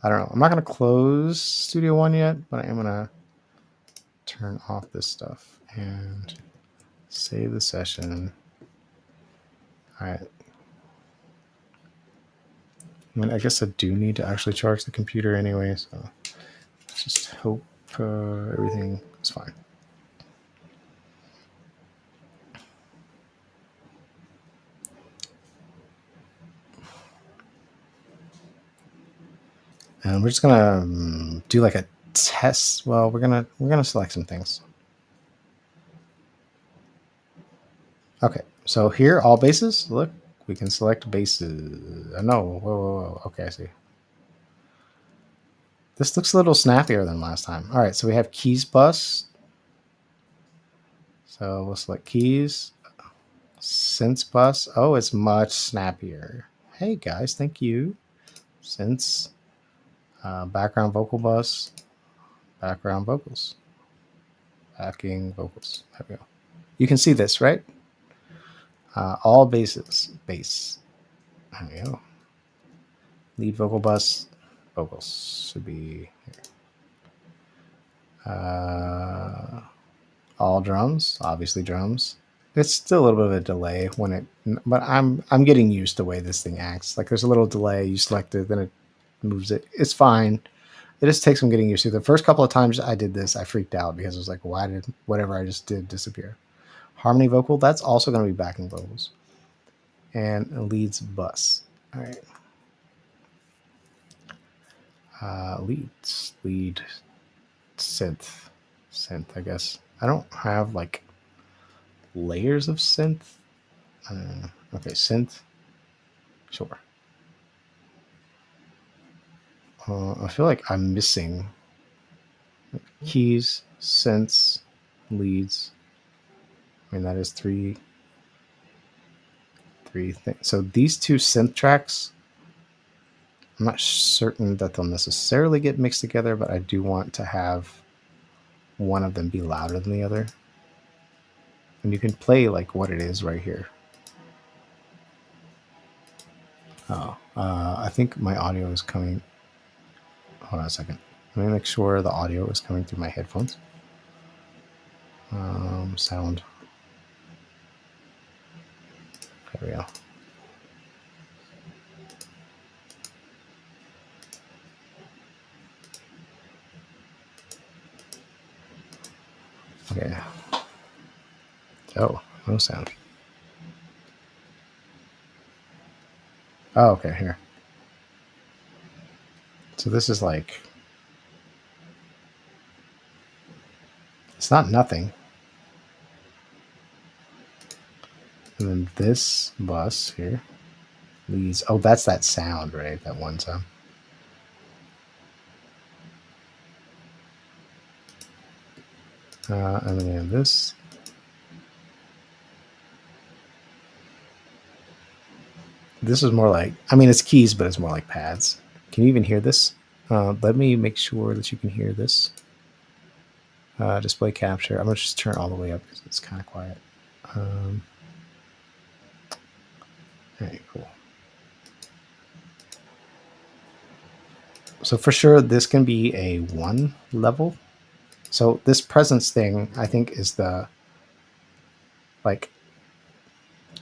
I don't know. I'm not going to close Studio One yet, but I am going to turn off this stuff and save the session. All right. I mean, I guess I do need to actually charge the computer anyway, so let's just hope everything is fine. And we're just gonna do like a test. Well, we're gonna select some things. Okay, so here all basses. Look, we can select basses. No, whoa. Okay, I see. This looks a little snappier than last time. All right, so we have keys bus. So we'll select keys. Synths bus. Oh, it's much snappier. Hey guys, thank you. Synths. Background vocal bus. Background vocals. Backing vocals. There we go. You can see this, right? All basses, bass. There we go. Lead vocal bus, vocals should be here. All drums, obviously drums. It's still a little bit of a delay when it, but I'm getting used to the way this thing acts. Like there's a little delay. You select it, then it moves it. It's fine. It just takes some getting used to. The first couple of times I did this, I freaked out because it was like, why did whatever I just did disappear? Harmony vocal, that's also going to be backing vocals. And leads bus. All right. Leads, lead, synth, I guess. I don't have like layers of synth. Okay, synth. Sure. I feel like I'm missing keys, synths, leads. I mean, that is three things. So these two synth tracks, I'm not certain that they'll necessarily get mixed together, but I do want to have one of them be louder than the other. And you can play like what it is right here. Oh, I think my audio is coming. Hold on a second. Let me make sure the audio is coming through my headphones. Sound. There we go. Okay. Oh, no sound. Oh, okay, here. So this is like, it's not nothing. And then this bus here leads, oh, that's that sound, right? That one sound. And then we have this. This is more like, I mean, it's keys, but it's more like pads. Can you even hear this? Let me make sure that you can hear this. Display capture. I'm going to just turn it all the way up because it's kind of quiet. All right, cool. So for sure, this can be a 1 level. So this presence thing, I think, is the, like,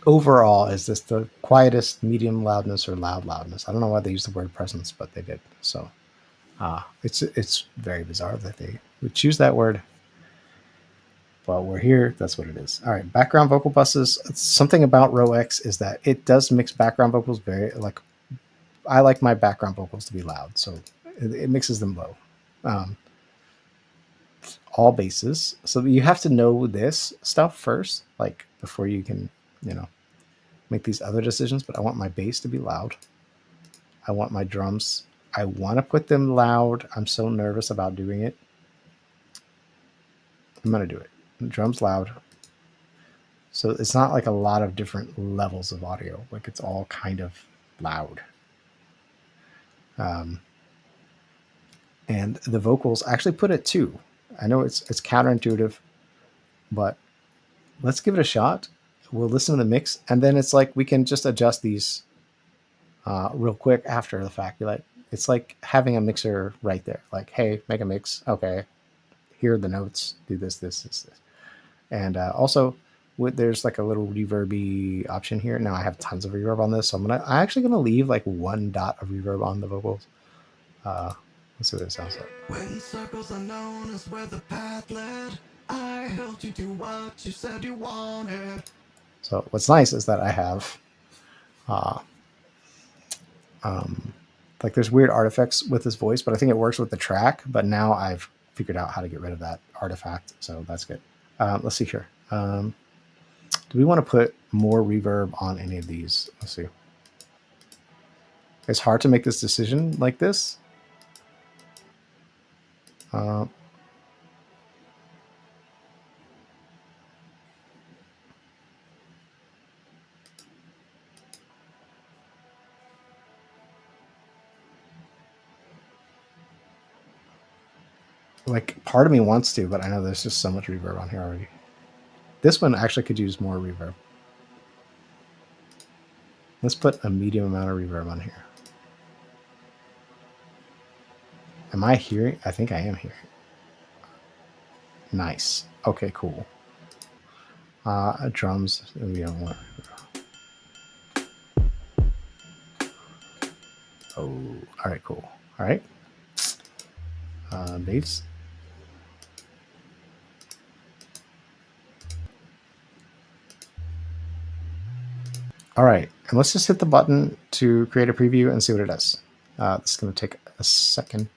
overall, is this the quietest, medium loudness, or loud loudness? I don't know why they use the word presence, but they did. So it's very bizarre that they would choose that word. But we're here. That's what it is. All right, background vocal buses. Something about Row X is that it does mix background vocals very, like, I like my background vocals to be loud, so it mixes them low. All basses. So you have to know this stuff first, like before you can, make these other decisions. But I want my bass to be loud. I want my drums. I want to put them loud. I'm so nervous about doing it. I'm going to do it. Drums loud. So it's not like a lot of different levels of audio. Like it's all kind of loud. And the vocals, I actually put it 2. I know it's counterintuitive, but let's give it a shot. We'll listen to the mix, and then it's like we can just adjust these real quick after the fact. It's like having a mixer right there. Like, hey, make a mix. Okay, here are the notes. Do this. And also, there's like a little reverby option here. Now I have tons of reverb on this, so I'm actually gonna leave like 1 dot of reverb on the vocals. Let's see what it sounds like. When circles are known as where the path led, I helped you do what you said you wanted. So what's nice is that I have like there's weird artifacts with this voice, but I think it works with the track. But now I've figured out how to get rid of that artifact, so that's good. Let's see here. Do we want to put more reverb on any of these? Let's see. It's hard to make this decision like this. Like part of me wants to, but I know there's just so much reverb on here already. This one actually could use more reverb. Let's put a medium amount of reverb on here. Am I hearing? I think I am hearing. Nice. Okay, cool. Drums. We don't want. Oh, all right, cool. All right. Bass. All right, and let's just hit the button to create a preview and see what it does. It's going to take a second.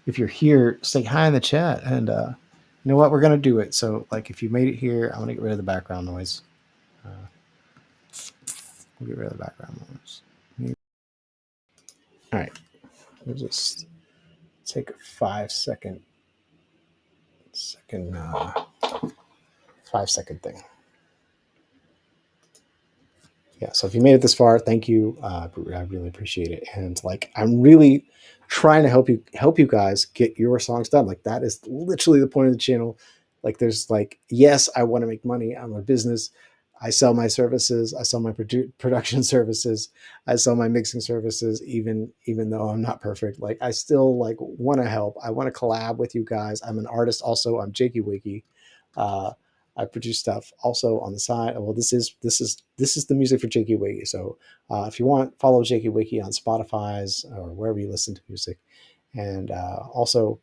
If you're here, say hi in the chat, and you know what? We're going to do it. So, like, if you made it here, I'm going to get rid of the background noise. We'll get rid of the background noise. All right, we'll just take a 5 second 5 second thing. Yeah, so if you made it this far, thank you. I really appreciate it. And like, I'm really trying to help you guys get your songs done. Like, that is literally the point of the channel. Like, there's like, yes, I want to make money. I'm a business. I sell my services. I sell my production services. I sell my mixing services. Even though I'm not perfect, like, I still like want to help. I want to collab with you guys. I'm an artist. Also, I'm Jakey Wakey. I produce stuff also on the side. Well, this is the music for Jakey Wakey. So if you want, follow Jakey Wakey on Spotify's or wherever you listen to music. And also,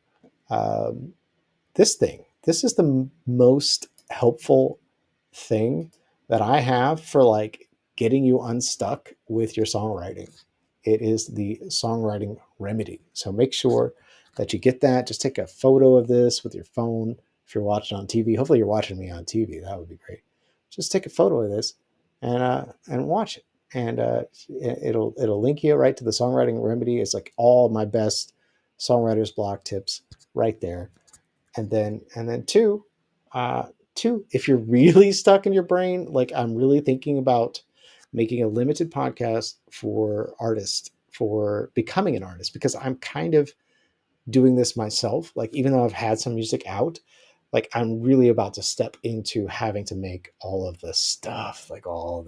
this thing. This is the most helpful thing that I have for like getting you unstuck with your songwriting. It is the songwriting remedy. So make sure that you get that. Just take a photo of this with your phone. If you're watching on TV, hopefully you're watching me on TV. That would be great. Just take a photo of this and watch it. And it'll link you right to the songwriting remedy. It's like all my best songwriters block tips right there. And then two, if you're really stuck in your brain, like I'm really thinking about making a limited podcast for artists for becoming an artist, because I'm kind of doing this myself. Like, even though I've had some music out, like I'm really about to step into having to make all of the stuff, like all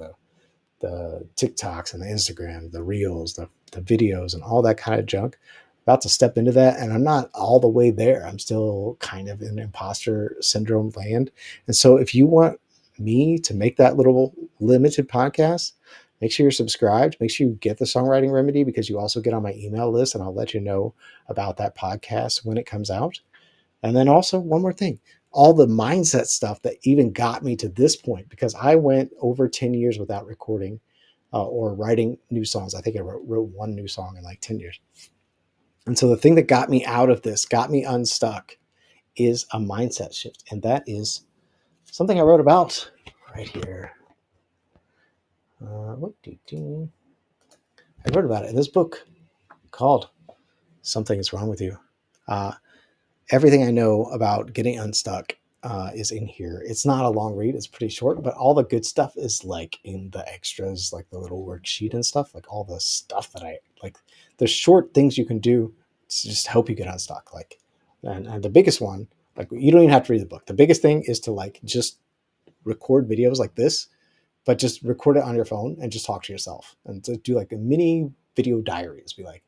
the TikToks and the Instagram, the reels, the videos and all that kind of junk. About to step into that, and I'm not all the way there. I'm still kind of in imposter syndrome land. And so if you want me to make that little limited podcast, make sure you're subscribed. Make sure you get the songwriting remedy, because you also get on my email list, and I'll let you know about that podcast when it comes out. And then also one more thing, all the mindset stuff that even got me to this point, because I went over 10 years without recording or writing new songs. I think I wrote one new song in like 10 years. And so the thing that got me out of this, got me unstuck, is a mindset shift. And that is something I wrote about right here. I wrote about it in this book called Something is Wrong with You. Everything I know about getting unstuck is in here. It's not a long read. It's pretty short, but all the good stuff is like in the extras, like the little worksheet and stuff, like all the stuff that I like, the short things you can do to just help you get unstuck. Like, and the biggest one, like, you don't even have to read the book. The biggest thing is to like just record videos like this, but just record it on your phone and just talk to yourself and to do like a mini video diaries. Be like,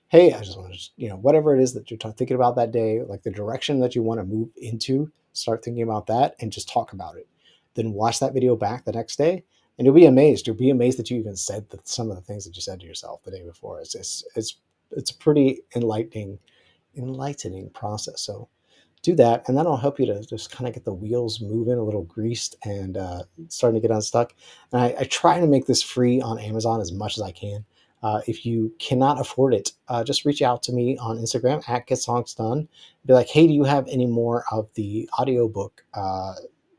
hey, I just want to, whatever it is that you're thinking about that day, like the direction that you want to move into, start thinking about that and just talk about it. Then watch that video back the next day, and you'll be amazed. You'll be amazed that you even said some of the things that you said to yourself the day before. It's a pretty enlightening process. So do that, and that'll help you to just kind of get the wheels moving, a little greased, and starting to get unstuck. And I try to make this free on Amazon as much as I can. If you cannot afford it, just reach out to me on Instagram at Get Songs Done. Be like, hey, do you have any more of the audiobook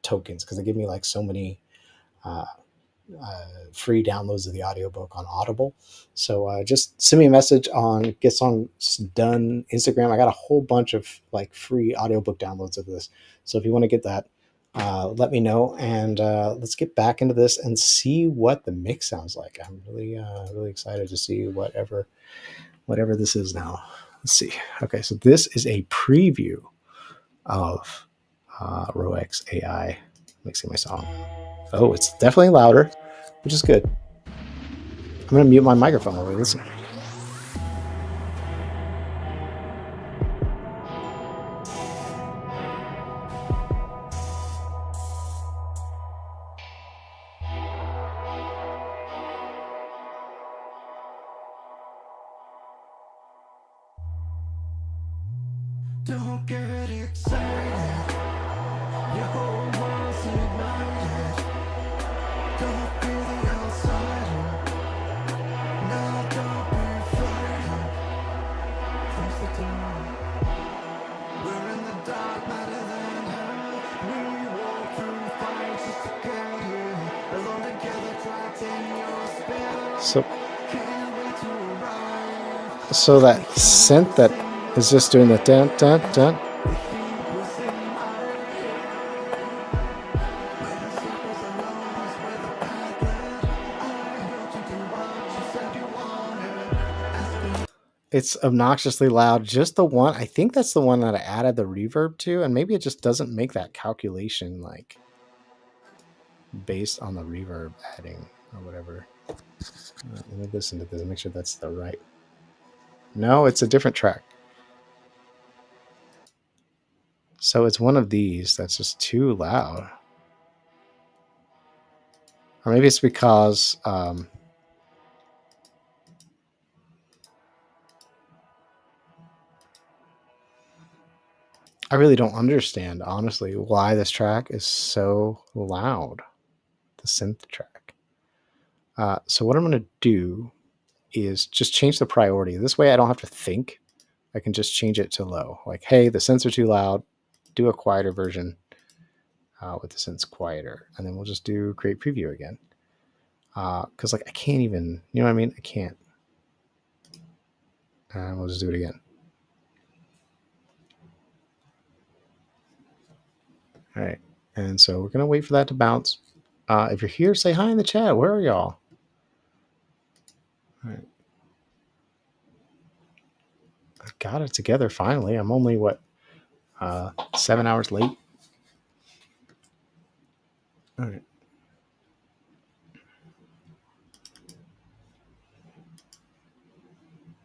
tokens? Because they give me like so many uh, free downloads of the audiobook on Audible. So just send me a message on Get Songs Done Instagram. I got a whole bunch of like free audiobook downloads of this. So if you want to get that, let me know, and let's get back into this and see what the mix sounds like. I'm really excited to see whatever this is now. Let's see. Okay, so this is a preview of Rox AI mixing my song. Oh, it's definitely louder, which is good. I'm going to mute my microphone while we listen. Don't get excited. Your whole world's ignited. Don't be the outsider. Now don't be frightened. Close the door. We're in the dark, matter than hell. We walk through fire just to get here. Alone together, trapped in your spell. Can't wait to arrive. So that synth that is just doing the dun dun dun. It's obnoxiously loud. Just the one. I think that's the one that I added the reverb to, and maybe it just doesn't make that calculation like based on the reverb adding or whatever. Let me listen to this and make sure that's the right. No, it's a different track. So it's one of these that's just too loud. Or maybe it's because I really don't understand, honestly, why this track is so loud, the synth track. So what I'm going to do is just change the priority. This way I don't have to think. I can just change it to low. Like, hey, the synths are too loud. Do a quieter version with the synths quieter. And then we'll just do create preview again. Because like I can't even, you know what I mean? I can't. And we'll just do it again. All right. And so we're going to wait for that to bounce. If you're here, say hi in the chat. Where are y'all? All right. I got it together finally. I'm only, 7 hours late? All right.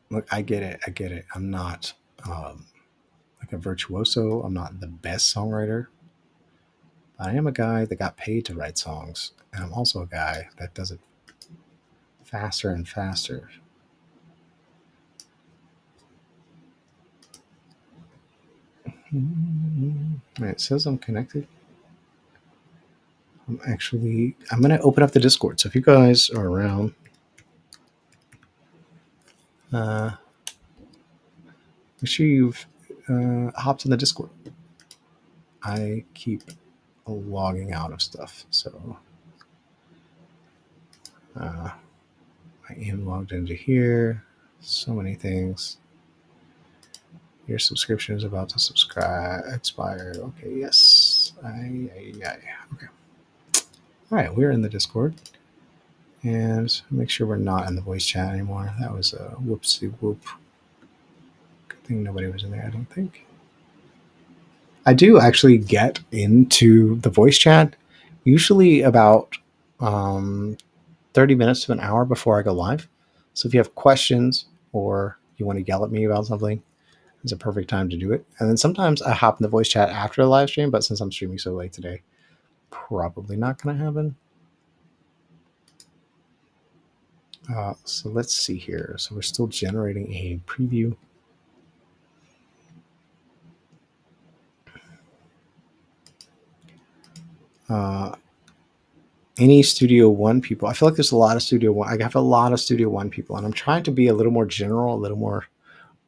Look, I get it. I get it. I'm not like a virtuoso. I'm not the best songwriter. But I am a guy that got paid to write songs. And I'm also a guy that does it faster and faster. It says I'm connected. I'm going to open up the Discord. So if you guys are around, make sure you've hopped in the Discord. I keep logging out of stuff. So I am logged into here. So many things. Your subscription is about to expire. Okay, yes. Okay. All right, we're in the Discord. And make sure we're not in the voice chat anymore. That was a whoopsie whoop. Good thing nobody was in there, I don't think. I do actually get into the voice chat usually about 30 minutes to an hour before I go live. So if you have questions or you want to yell at me about something, it's a perfect time to do it. And then sometimes I hop in the voice chat after the live stream, but since I'm streaming so late today, probably not going to happen. So let's see here. So we're still generating a preview. Any Studio One people. I feel like there's a lot of Studio One. I have a lot of Studio One people, and I'm trying to be a little more general, a little more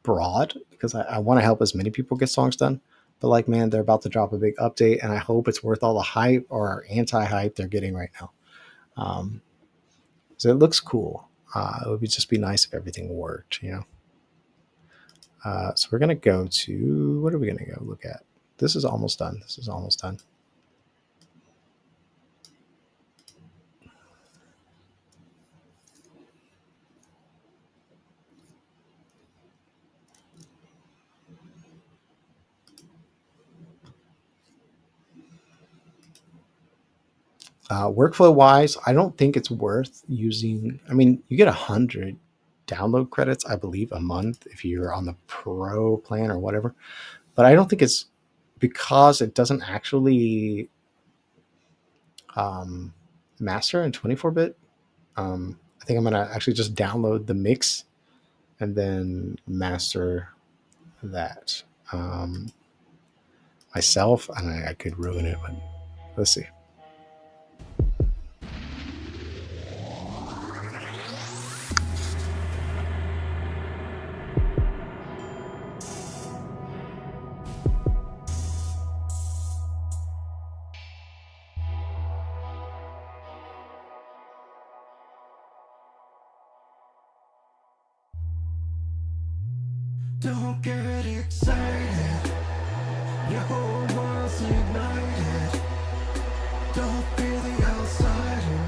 broad because I want to help as many people get songs done. But like, man, they're about to drop a big update, and I hope it's worth all the hype or anti-hype they're getting right now. So it looks cool. It would just be nice if everything worked, you know. So we're gonna go to, what are we gonna go look at? This is almost done. This is almost done. Workflow wise, I don't think it's worth using. I mean, you get 100 download credits, I believe, a month if you're on the pro plan or whatever. But I don't think it's because it doesn't actually master in 24-bit. I think I'm gonna actually just download the mix and then master that myself. And I could ruin it, but let's see. Don't get excited, your whole world's ignited. Don't feel the outsider,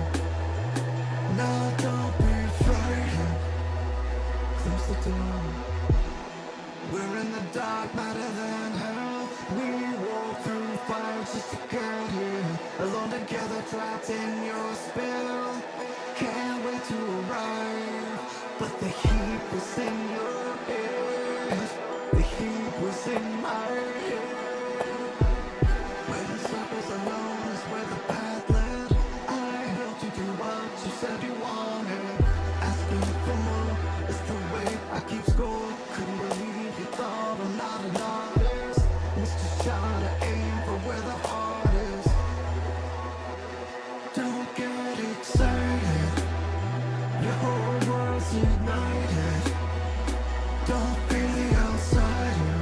no, don't be frightened. Close the door, we're in the dark, madder than hell. We walk through fire just to get here, alone together, trapped in your spell. Can't wait to arrive, but the heat was in your head. The heat was in my head. Where the circles alone is where the path led. I helped you do what you said you wanted. Asking for more is the way I keep score. Couldn't believe you thought I'm not an artist. Missed a shot at aim for where the heart is. Don't get excited, your whole world's ignited. Don't feel the outsider,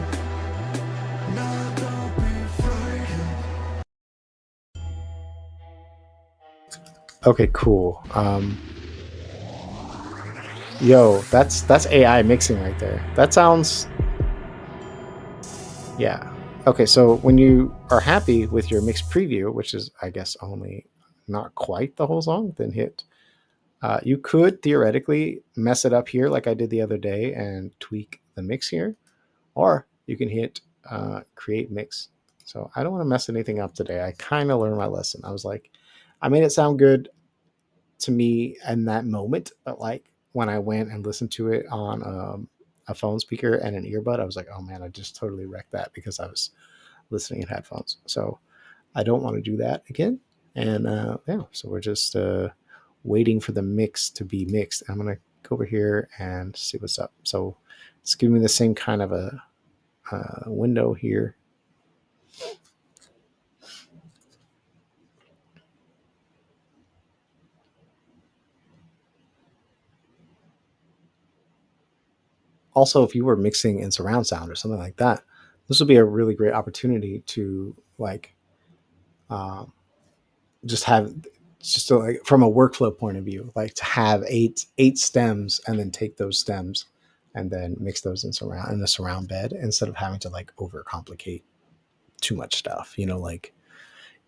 no, don't be frightened. Okay, cool. Yo, that's AI mixing right there. That sounds, yeah. Okay, so when you are happy with your mix preview, which is I guess only not quite the whole song, then hit. You could theoretically mess it up here like I did the other day and tweak the mix here, or you can hit create mix. So I don't want to mess anything up today. I kind of learned my lesson. I was like, I made it sound good to me in that moment, but like when I went and listened to it on a phone speaker and an earbud, I was like, oh man, I just totally wrecked that because I was listening in headphones. So I don't want to do that again. And yeah, so we're just waiting for the mix to be mixed. I'm gonna go over here and see what's up. So it's giving me the same kind of a window here. Also, if you were mixing in surround sound or something like that, this would be a really great opportunity to like um, just have just to, like, from a workflow point of view, like to have eight stems and then take those stems and then mix those in the surround bed instead of having to like overcomplicate too much stuff. You know, like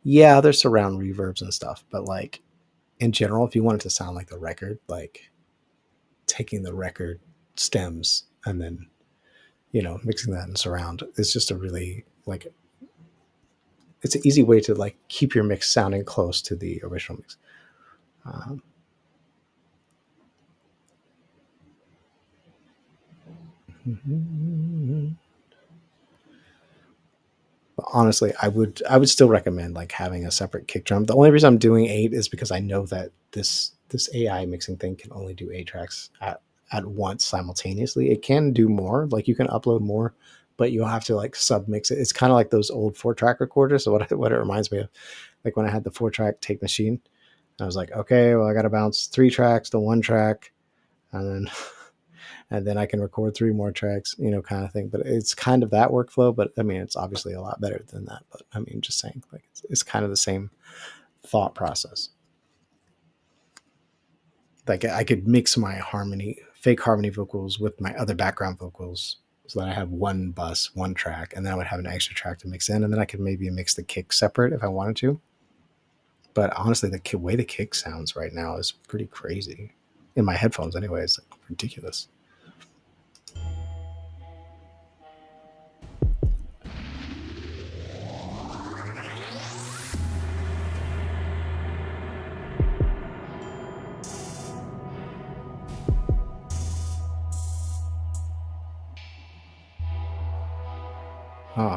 yeah, there's surround reverbs and stuff, but like in general, if you want it to sound like the record, like taking the record stems and then mixing that in surround is just a really like it's an easy way to like keep your mix sounding close to the original mix. Um, but honestly, I would still recommend like having a separate kick drum. The only reason I'm doing 8 is because I know that this AI mixing thing can only do 8 tracks at once simultaneously. It can do more, like you can upload more, but you'll have to like submix it. It's kind of like those old 4-track recorders. So what it reminds me of, like when I had the 4-track tape machine, I was like, okay, well I got to bounce 3 tracks to 1 track, and then and then I can record 3 more tracks, kind of thing. But it's kind of that workflow. But I mean, it's obviously a lot better than that. But I mean, just saying, like it's kind of the same thought process. Like I could mix my fake harmony vocals with my other background vocals so that I have one bus, 1 track, and then I would have an extra track to mix in, and then I could maybe mix the kick separate if I wanted to. But honestly, the way the kick sounds right now is pretty crazy in my headphones. Anyway, it's like ridiculous.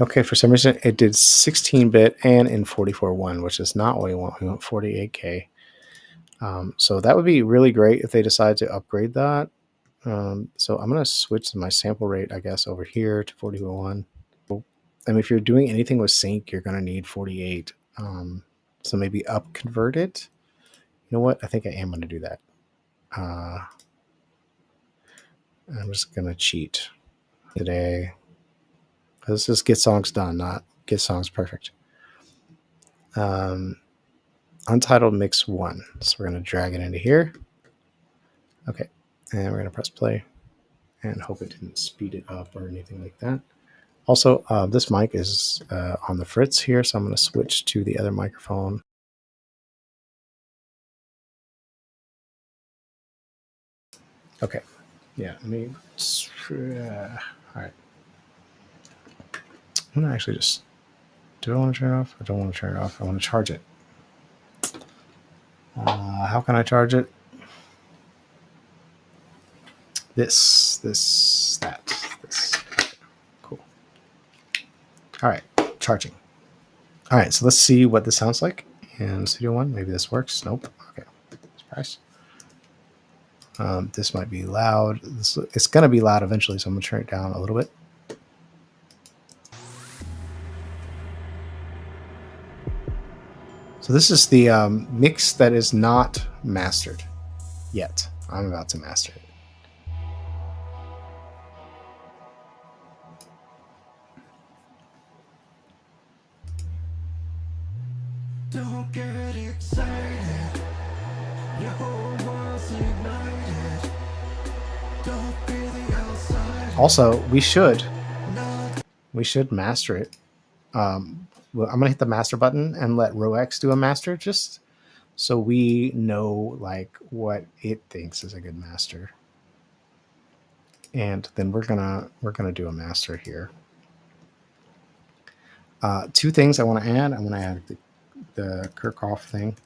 Okay, for some reason it did 16-bit and in 44.1, which is not what we want. We want 48K. So that would be really great if they decide to upgrade that. So I'm going to switch my sample rate, I guess, over here to 44.1. And if you're doing anything with sync, you're going to need 48. So maybe up convert it. You know what? I think I am going to do that. I'm just going to cheat today. This is get songs done, not get songs perfect. Untitled mix 1. So we're going to drag it into here. Okay. And we're going to press play and hope it didn't speed it up or anything like that. Also, this mic is on the fritz here, so I'm going to switch to the other microphone. Okay. Yeah, I mean, all right. I'm going to actually just, do I want to turn it off? I don't want to turn it off. I want to charge it. How can I charge it? This. Okay, cool. All right, charging. All right, so let's see what this sounds like in Studio One. Maybe this works. Nope. Okay, surprise. This might be loud. It's going to be loud eventually, so I'm going to turn it down a little bit. So this is the mix that is not mastered yet. I'm about to master it. Don't get excited. Your whole world's ignited. Don't feel the outside. Also, we should master it. Well, I'm gonna hit the master button and let RoX do a master, just so we know like what it thinks is a good master. And then we're gonna do a master here. Two things I want to add. I want to add the Kirchhoff thing.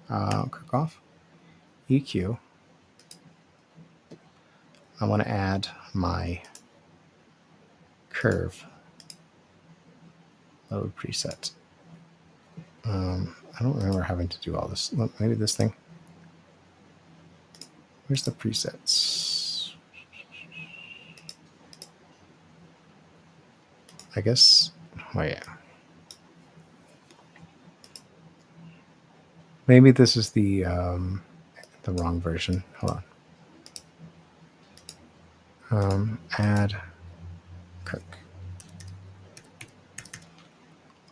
Kirchhoff EQ. I want to add my curve load preset. I don't remember having to do all this. Maybe this thing. Where's the presets? I guess. Oh yeah. Maybe this is the wrong version. Hold on. Add Kirk.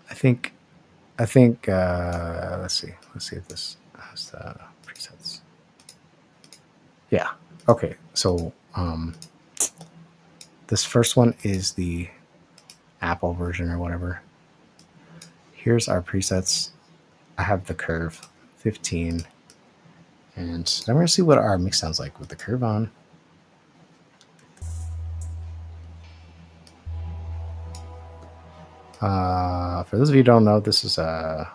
I think. Let's see. Let's see if this has the presets. Yeah. Okay. So this first one is the Apple version or whatever. Here's our presets. I have the curve 15, and I'm going to see what our mix sounds like with the curve on. For those of you who don't know, this is a.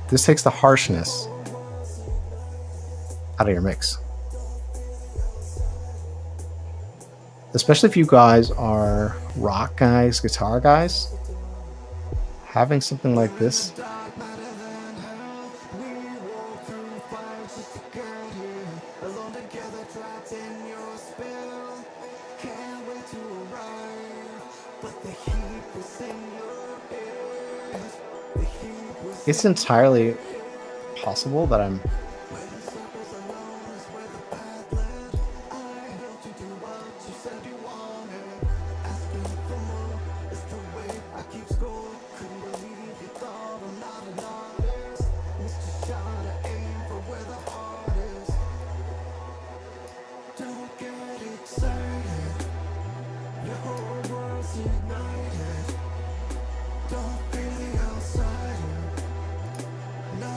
This takes the harshness out of your mix. Especially if you guys are rock guys, guitar guys, having something like this. It's entirely possible that I'm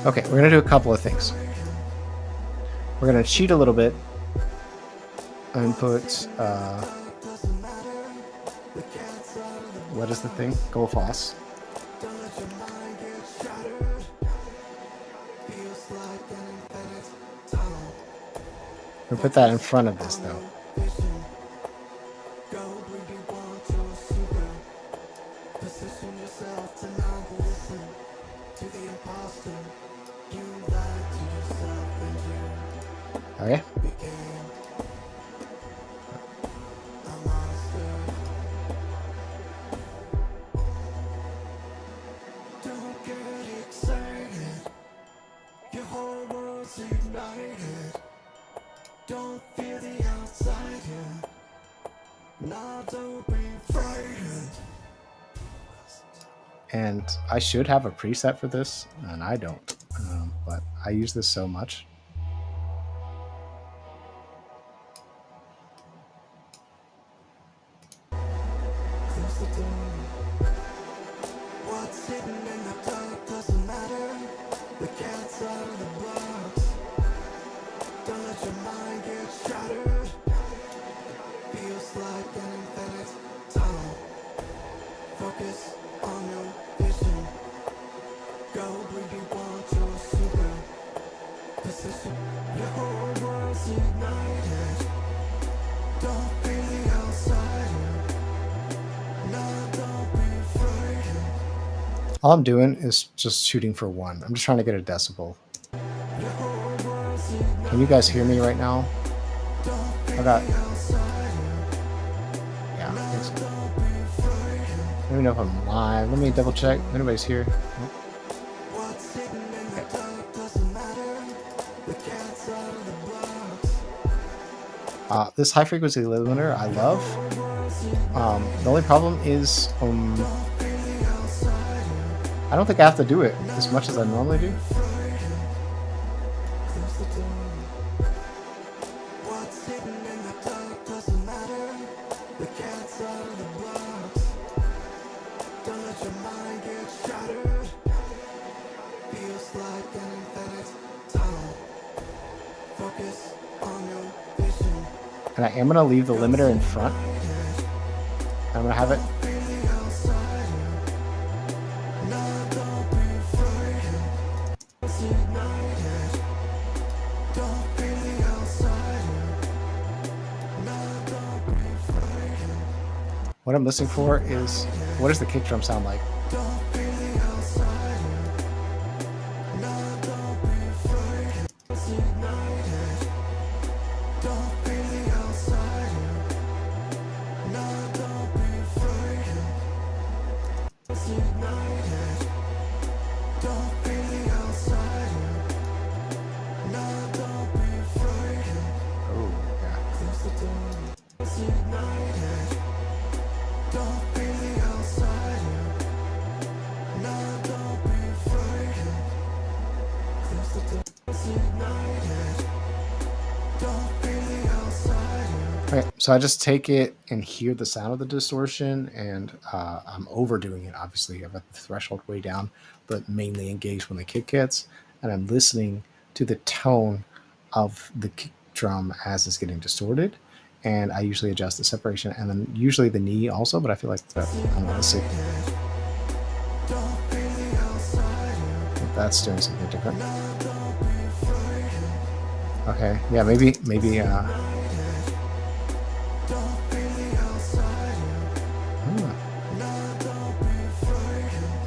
okay, we're going to do a couple of things. We're going to cheat a little bit and put, what is the thing? Go Foss. We'll put that in front of this, though. And I should have a preset for this, and I don't. But I use this so much. What's hidden in the dark doesn't matter. The cat's out of the box. Don't let your mind get shattered. Feels like an infinite tunnel. Focus on your vision. Go where you want your super position. Your whole world's ignited. Don't feel the outsider. No, don't be frightened. All I'm doing is just shooting for 1. I'm just trying to get a decibel. Can you guys hear me right now? I got... Yeah, I think so. Let me know if I'm live. Let me double check. If anybody's here. Nope. Okay. This high frequency limiter I love. The only problem is I don't think I have to do it as much as I normally do. And I am going to leave the limiter in front. I'm going to have it. What I'm listening for is, what does the kick drum sound like? Okay, so I just take it and hear the sound of the distortion, and I'm overdoing it, obviously. I've got the threshold way down, but mainly engaged when the kick hits, and I'm listening to the tone of the kick drum as it's getting distorted, and I usually adjust the separation, and then usually the knee also, but I feel like I don't know, let's see. I think that's doing something different. Okay, yeah, maybe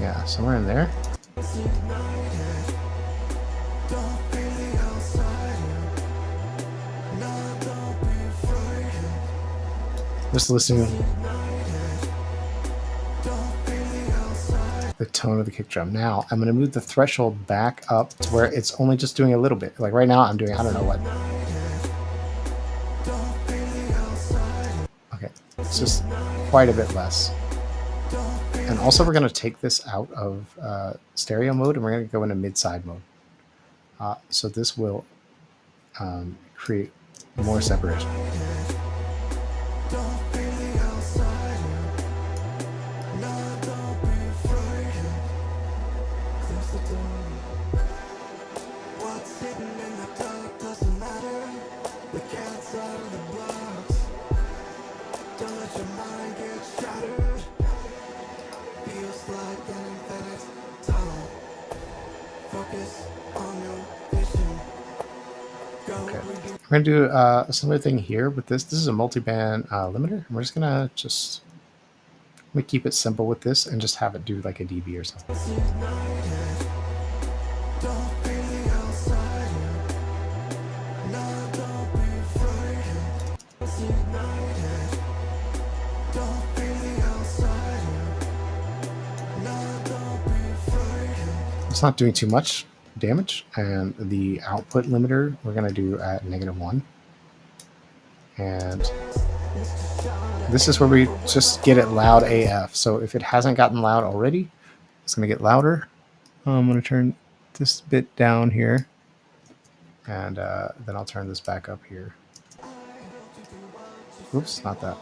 yeah, somewhere in there. Just listening the tone of the kick drum. Now I'm going to move the threshold back up to where it's only just doing a little bit. Like right now I'm doing, I don't know what. Okay, it's just quite a bit less. And also we're going to take this out of stereo mode and we're going to go into mid-side mode. So this will create more separation. We're going to do a similar thing here with this. This is a multi-band limiter. And we're just going to let me keep it simple with this and just have it do like a dB or something. It's not doing too much damage, and the output limiter we're going to do at -1, and this is where we just get it loud AF. So if it hasn't gotten loud already, it's going to get louder. I'm going to turn this bit down here, and then I'll turn this back up here. Oops, not that.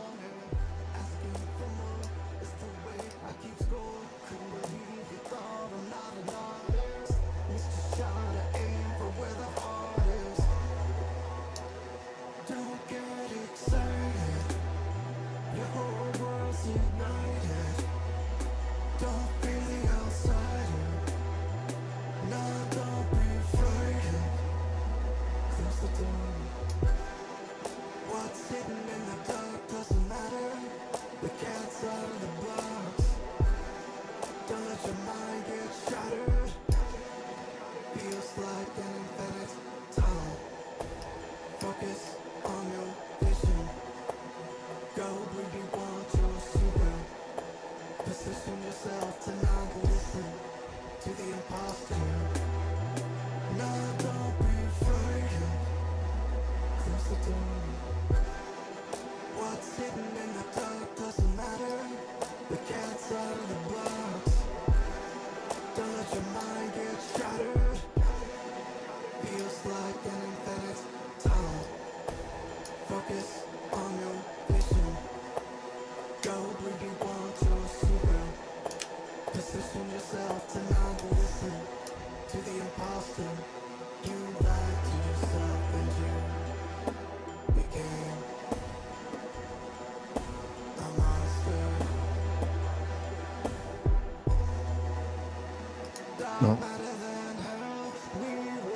No.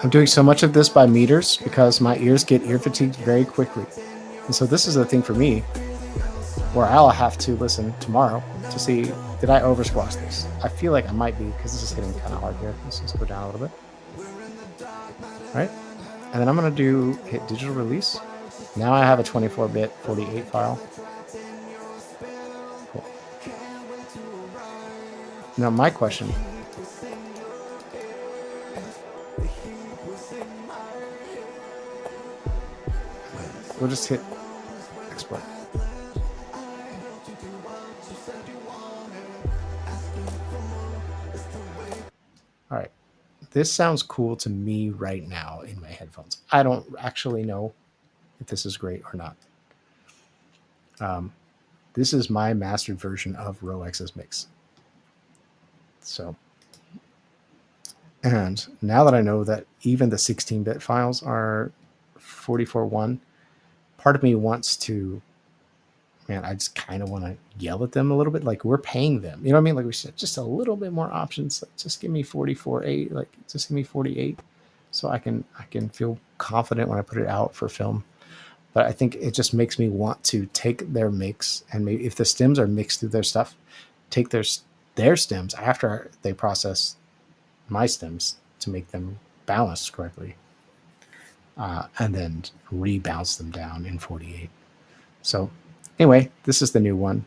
I'm doing so much of this by meters because my ears get ear fatigued very quickly. And so this is the thing for me where I'll have to listen tomorrow to see, did I over squash this? I feel like I might be, because this is hitting kind of hard here. Let's just go down a little bit. All right. And then I'm going to hit digital release. Now I have a 24-bit 48 file. Cool. Now my question, we'll just hit export. All right. This sounds cool to me right now in my headphones. I don't actually know if this is great or not. This is my mastered version of RowX's mix. So, and now that I know that even the 16-bit files are 44.1, part of me wants to, man, I just kind of want to yell at them a little bit. Like, we're paying them. You know what I mean? Like, we should just a little bit more options. Like, just give me 44.8. Like, just give me 48, so I can feel confident when I put it out for film. But I think it just makes me want to take their mix, and maybe if the stems are mixed through their stuff, take their stems after they process my stems to make them balanced correctly, and then rebounce them down in 48. So anyway, this is the new one.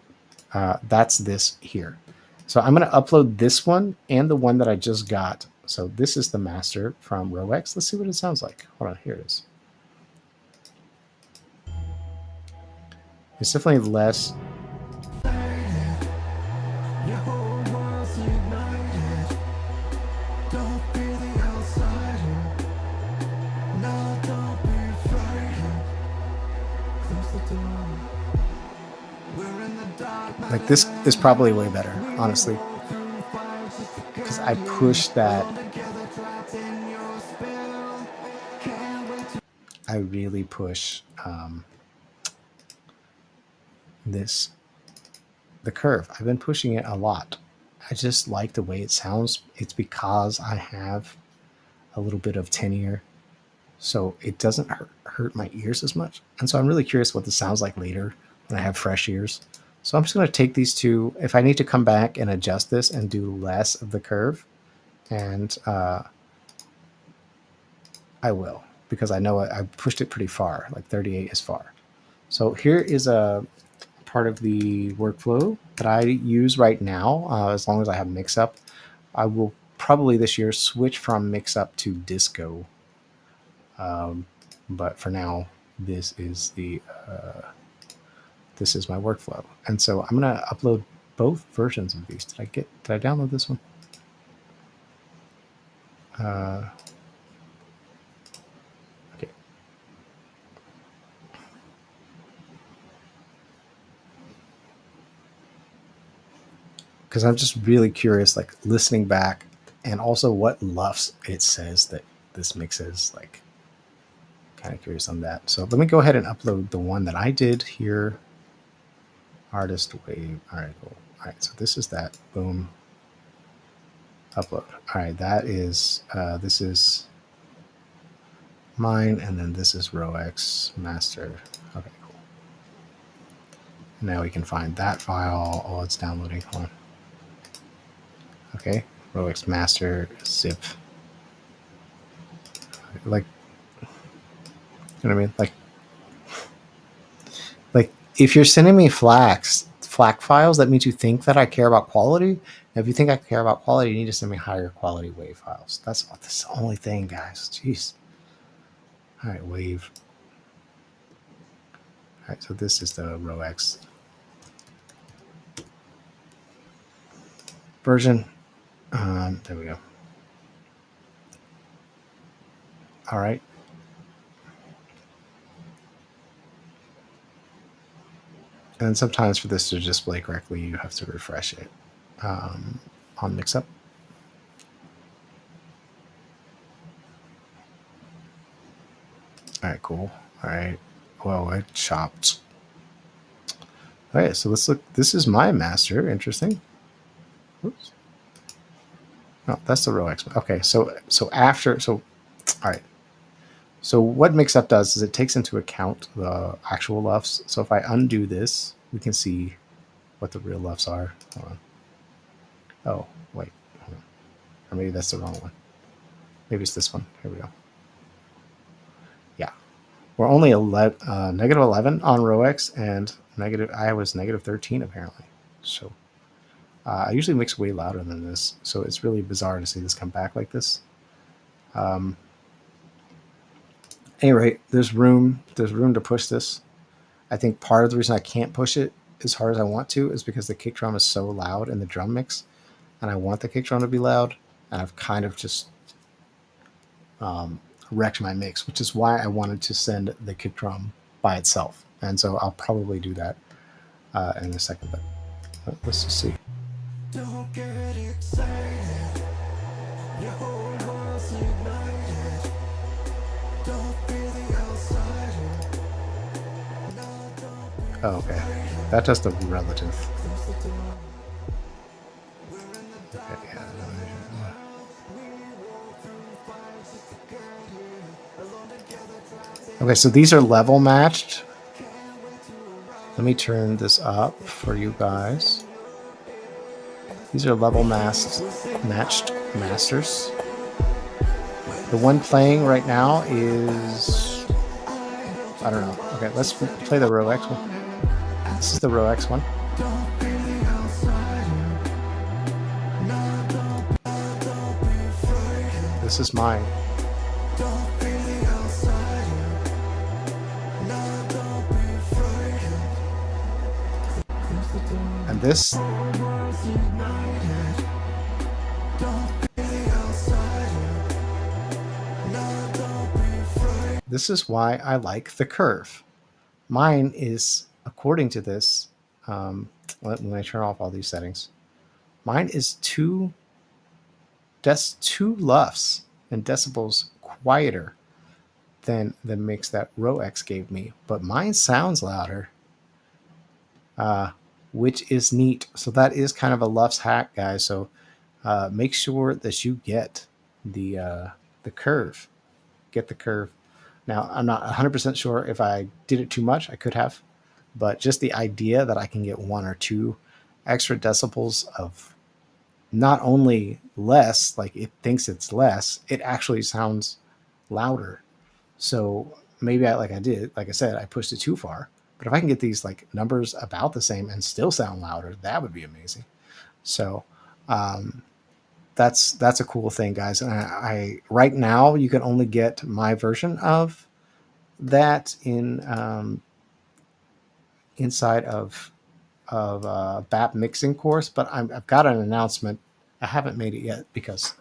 That's this here. So I'm going to upload this one and the one that I just got. So this is the master from RowX. Let's see what it sounds like. Hold on, here it is. It's definitely less. Like, this is probably way better, honestly, because I push that. I really push the curve. I've been pushing it a lot. I just like the way it sounds. It's because I have a little bit of tenure, so it doesn't hurt my ears as much. And so I'm really curious what this sounds like later when I have fresh ears. So I'm just going to take these two. If I need to come back and adjust this and do less of the curve, and I will, because I know I pushed it pretty far, like 38 is far. So here is a part of the workflow that I use right now. As long as I have mix-up, I will probably this year switch from mix-up to disco. But for now, this is the this is my workflow. And so I'm going to upload both versions of these. Did I download this one? Okay. Because I'm just really curious, like listening back, and also what LUFs it says that this mixes. Like, kind of curious on that. So let me go ahead and upload the one that I did here. Artist wave. All right, cool. All right, so this is that. Boom. Upload. All right, that is this is mine, and then this is RowX master. Okay, cool. Now we can find that file. Oh, it's downloading. Hold on. Okay, RowX master zip. Like, you know what I mean? Like if you're sending me FLAC files, that means you think that I care about quality. And if you think I care about quality, you need to send me higher quality wave files. That's the only thing, guys. Jeez. All right, wave. All right, so this is the RowX version. There we go. All right. And sometimes for this to display correctly, you have to refresh it on Mixup. All right, cool. All right. Well, I chopped. All right, so let's look. This is my master. Interesting. Oops. No, that's the RowX. Okay, so after, all right. So what Mixup does is it takes into account the actual LUFs. So if I undo this, we can see what the real LUFs are. Hold on. Oh, wait. Hold on. Or maybe that's the wrong one. Maybe it's this one. Here we go. Yeah. We're only negative 11 on RowX, and I was negative 13 apparently. So I usually mix way louder than this. So it's really bizarre to see this come back like this. Anyway, there's room to push this. I think part of the reason I can't push it as hard as I want to is because the kick drum is so loud in the drum mix, and I want the kick drum to be loud, and I've kind of just wrecked my mix, which is why I wanted to send the kick drum by itself. And so I'll probably do that in a second, but let's just see. Don't get excited. Your whole world's ignited. Don't feel the outsider. No, don't be Oh, okay. That does the relative. Okay, yeah. Okay, so these are level matched. Let me turn this up for you guys. These are level matched masters. The one playing right now is, I don't know. Okay, let's play the RowX one. This is the RowX one. This is mine. And this, this is why I like the curve. Mine is, according to this, let me turn off all these settings. Mine is two LUFs and decibels quieter than the mix that RowX gave me, but mine sounds louder, which is neat. So that is kind of a LUFs hack, guys. So make sure that you get the curve. Get the curve. Now, I'm not 100% sure if I did it too much. I could have, but just the idea that I can get 1 or 2 extra decibels of not only less, like it thinks it's less, it actually sounds louder. So maybe like I said, I pushed it too far. But if I can get these like numbers about the same and still sound louder, that would be amazing. So that's a cool thing, guys. And I right now you can only get my version of that in inside of BAP mixing course, but I've got an announcement. I haven't made it yet because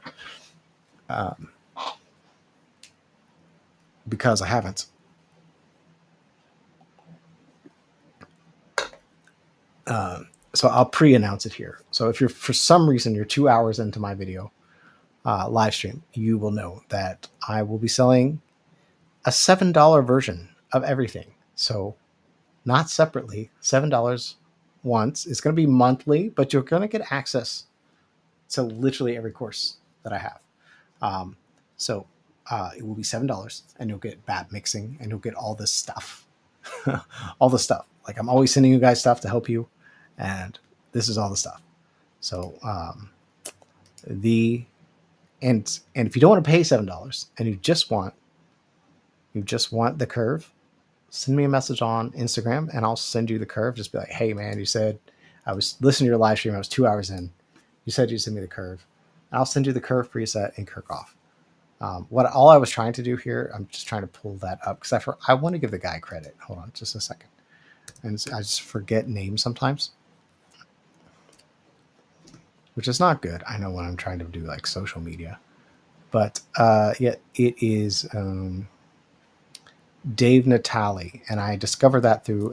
I haven't. So I'll pre-announce it here. So if you're for some reason you're 2 hours into my video live stream, you will know that I will be selling a $7 version of everything. So not separately, $7 once. It's going to be monthly, but you're going to get access to literally every course that I have. So it will be $7, and you'll get BAP mixing, and you'll get all this stuff, all the stuff. Like I'm always sending you guys stuff to help you, and this is all the stuff. So and if you don't want to pay $7 and you just want the curve, send me a message on Instagram, and I'll send you the curve. Just be like, hey man, you said I was listening to your live stream. I was 2 hours in. You said you'd send me the curve. I'll send you the curve preset in Kirchhoff. All I was trying to do here, I'm just trying to pull that up because I want to give the guy credit. Hold on just a second. And I just forget names sometimes, which is not good. I know when I'm trying to do like social media, but yeah, it is Dave Natali, and I discovered that through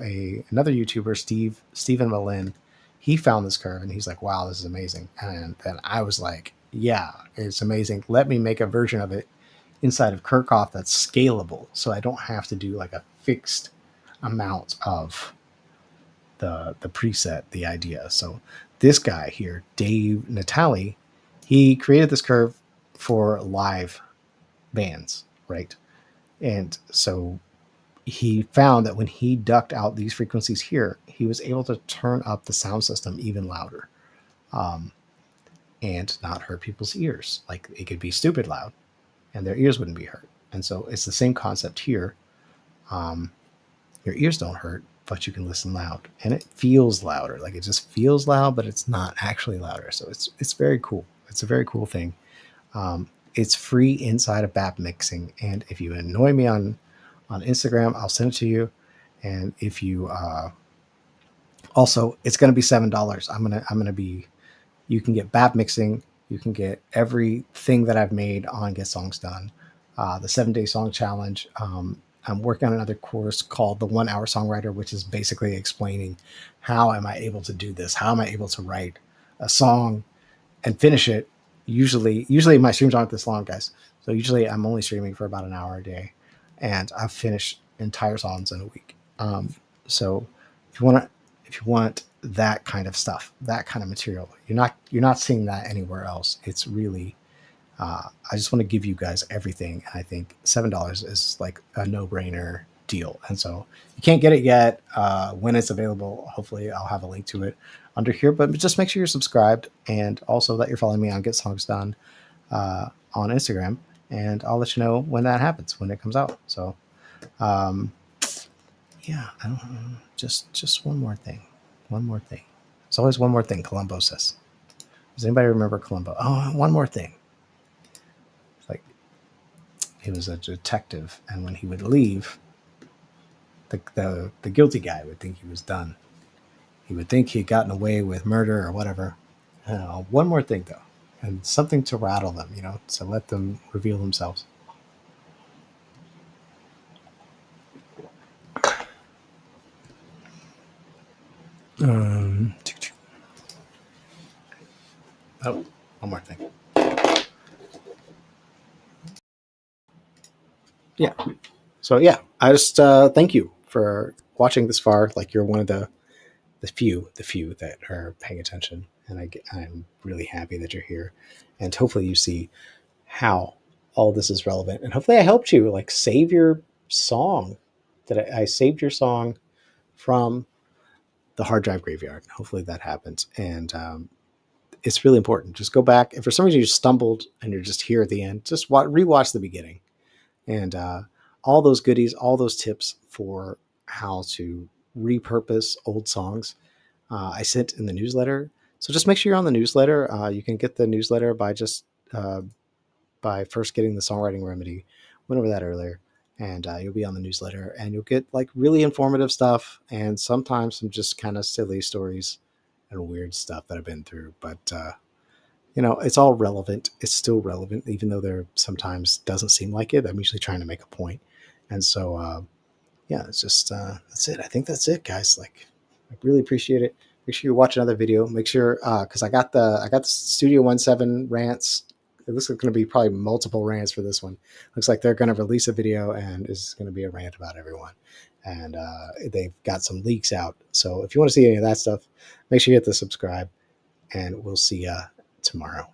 another YouTuber, Stephen Malin. He found this curve and he's like, wow, this is amazing. And then I was like, yeah, it's amazing. Let me make a version of it inside of Kirchhoff that's scalable, so I don't have to do like a fixed amount of the preset, the idea. So this guy here, Dave Natali, he created this curve for live bands, right? And so he found that when he ducked out these frequencies here, he was able to turn up the sound system even louder and not hurt people's ears. Like it could be stupid loud and their ears wouldn't be hurt. And so it's the same concept here. Your ears don't hurt, but you can listen loud, and it feels louder. Like it just feels loud, but it's not actually louder. So it's very cool. It's a very cool thing. It's free inside of BAP mixing. And if you annoy me on Instagram, I'll send it to you. And if you also, it's going to be $7. I'm going to be, you can get BAP mixing. You can get everything that I've made on Get Songs Done. The 7-day song challenge. I'm working on another course called the 1 hour songwriter, which is basically explaining how am I able to do this? How am I able to write a song and finish it? Usually my streams aren't this long, guys. So usually I'm only streaming for about an hour a day, and I've finished entire songs in a week. So if you want that kind of stuff, that kind of material, you're not seeing that anywhere else. It's really, I just want to give you guys everything. And I think $7 is like a no-brainer deal. And so you can't get it yet. When it's available, hopefully I'll have a link to it under here, but just make sure you're subscribed, and also that you're following me on Get Songs Done on Instagram, and I'll let you know when that happens, when it comes out. So yeah, I don't know. Just one more thing. There's always one more thing, Columbo says. Does anybody remember Columbo? Oh, one more thing. It's like he was a detective, and when he would leave, the guilty guy would think he was done. He would think he'd gotten away with murder or whatever. One more thing, though, and something to rattle them, to let them reveal themselves. One more thing. Yeah. So yeah, I just thank you for watching this far. Like you're one of the few that are paying attention, and I'm really happy that you're here, and hopefully you see how all this is relevant, and hopefully I helped you like save your song. That I saved your song from the hard drive graveyard. Hopefully that happens, and it's really important. Just go back. If for some reason you stumbled and you're just here at the end, just rewatch the beginning, and all those goodies, all those tips for how to repurpose old songs, I sent in the newsletter. So just make sure you're on the newsletter. You can get the newsletter by just by first getting the Songwriting Remedy. Went over that earlier. and you'll be on the newsletter, and you'll get like really informative stuff and sometimes some just kind of silly stories and weird stuff that I've been through. But it's all relevant. It's still relevant, even though there sometimes doesn't seem like it. I'm usually trying to make a point. And so, yeah, it's just, that's it. I think that's it, guys. Like, I really appreciate it. Make sure you watch another video. Make sure, cause I got the Studio 17 rants. It looks like going to be probably multiple rants for this one. Looks like they're going to release a video and it's going to be a rant about everyone. And they've got some leaks out. So if you want to see any of that stuff, make sure you hit the subscribe, and we'll see you tomorrow.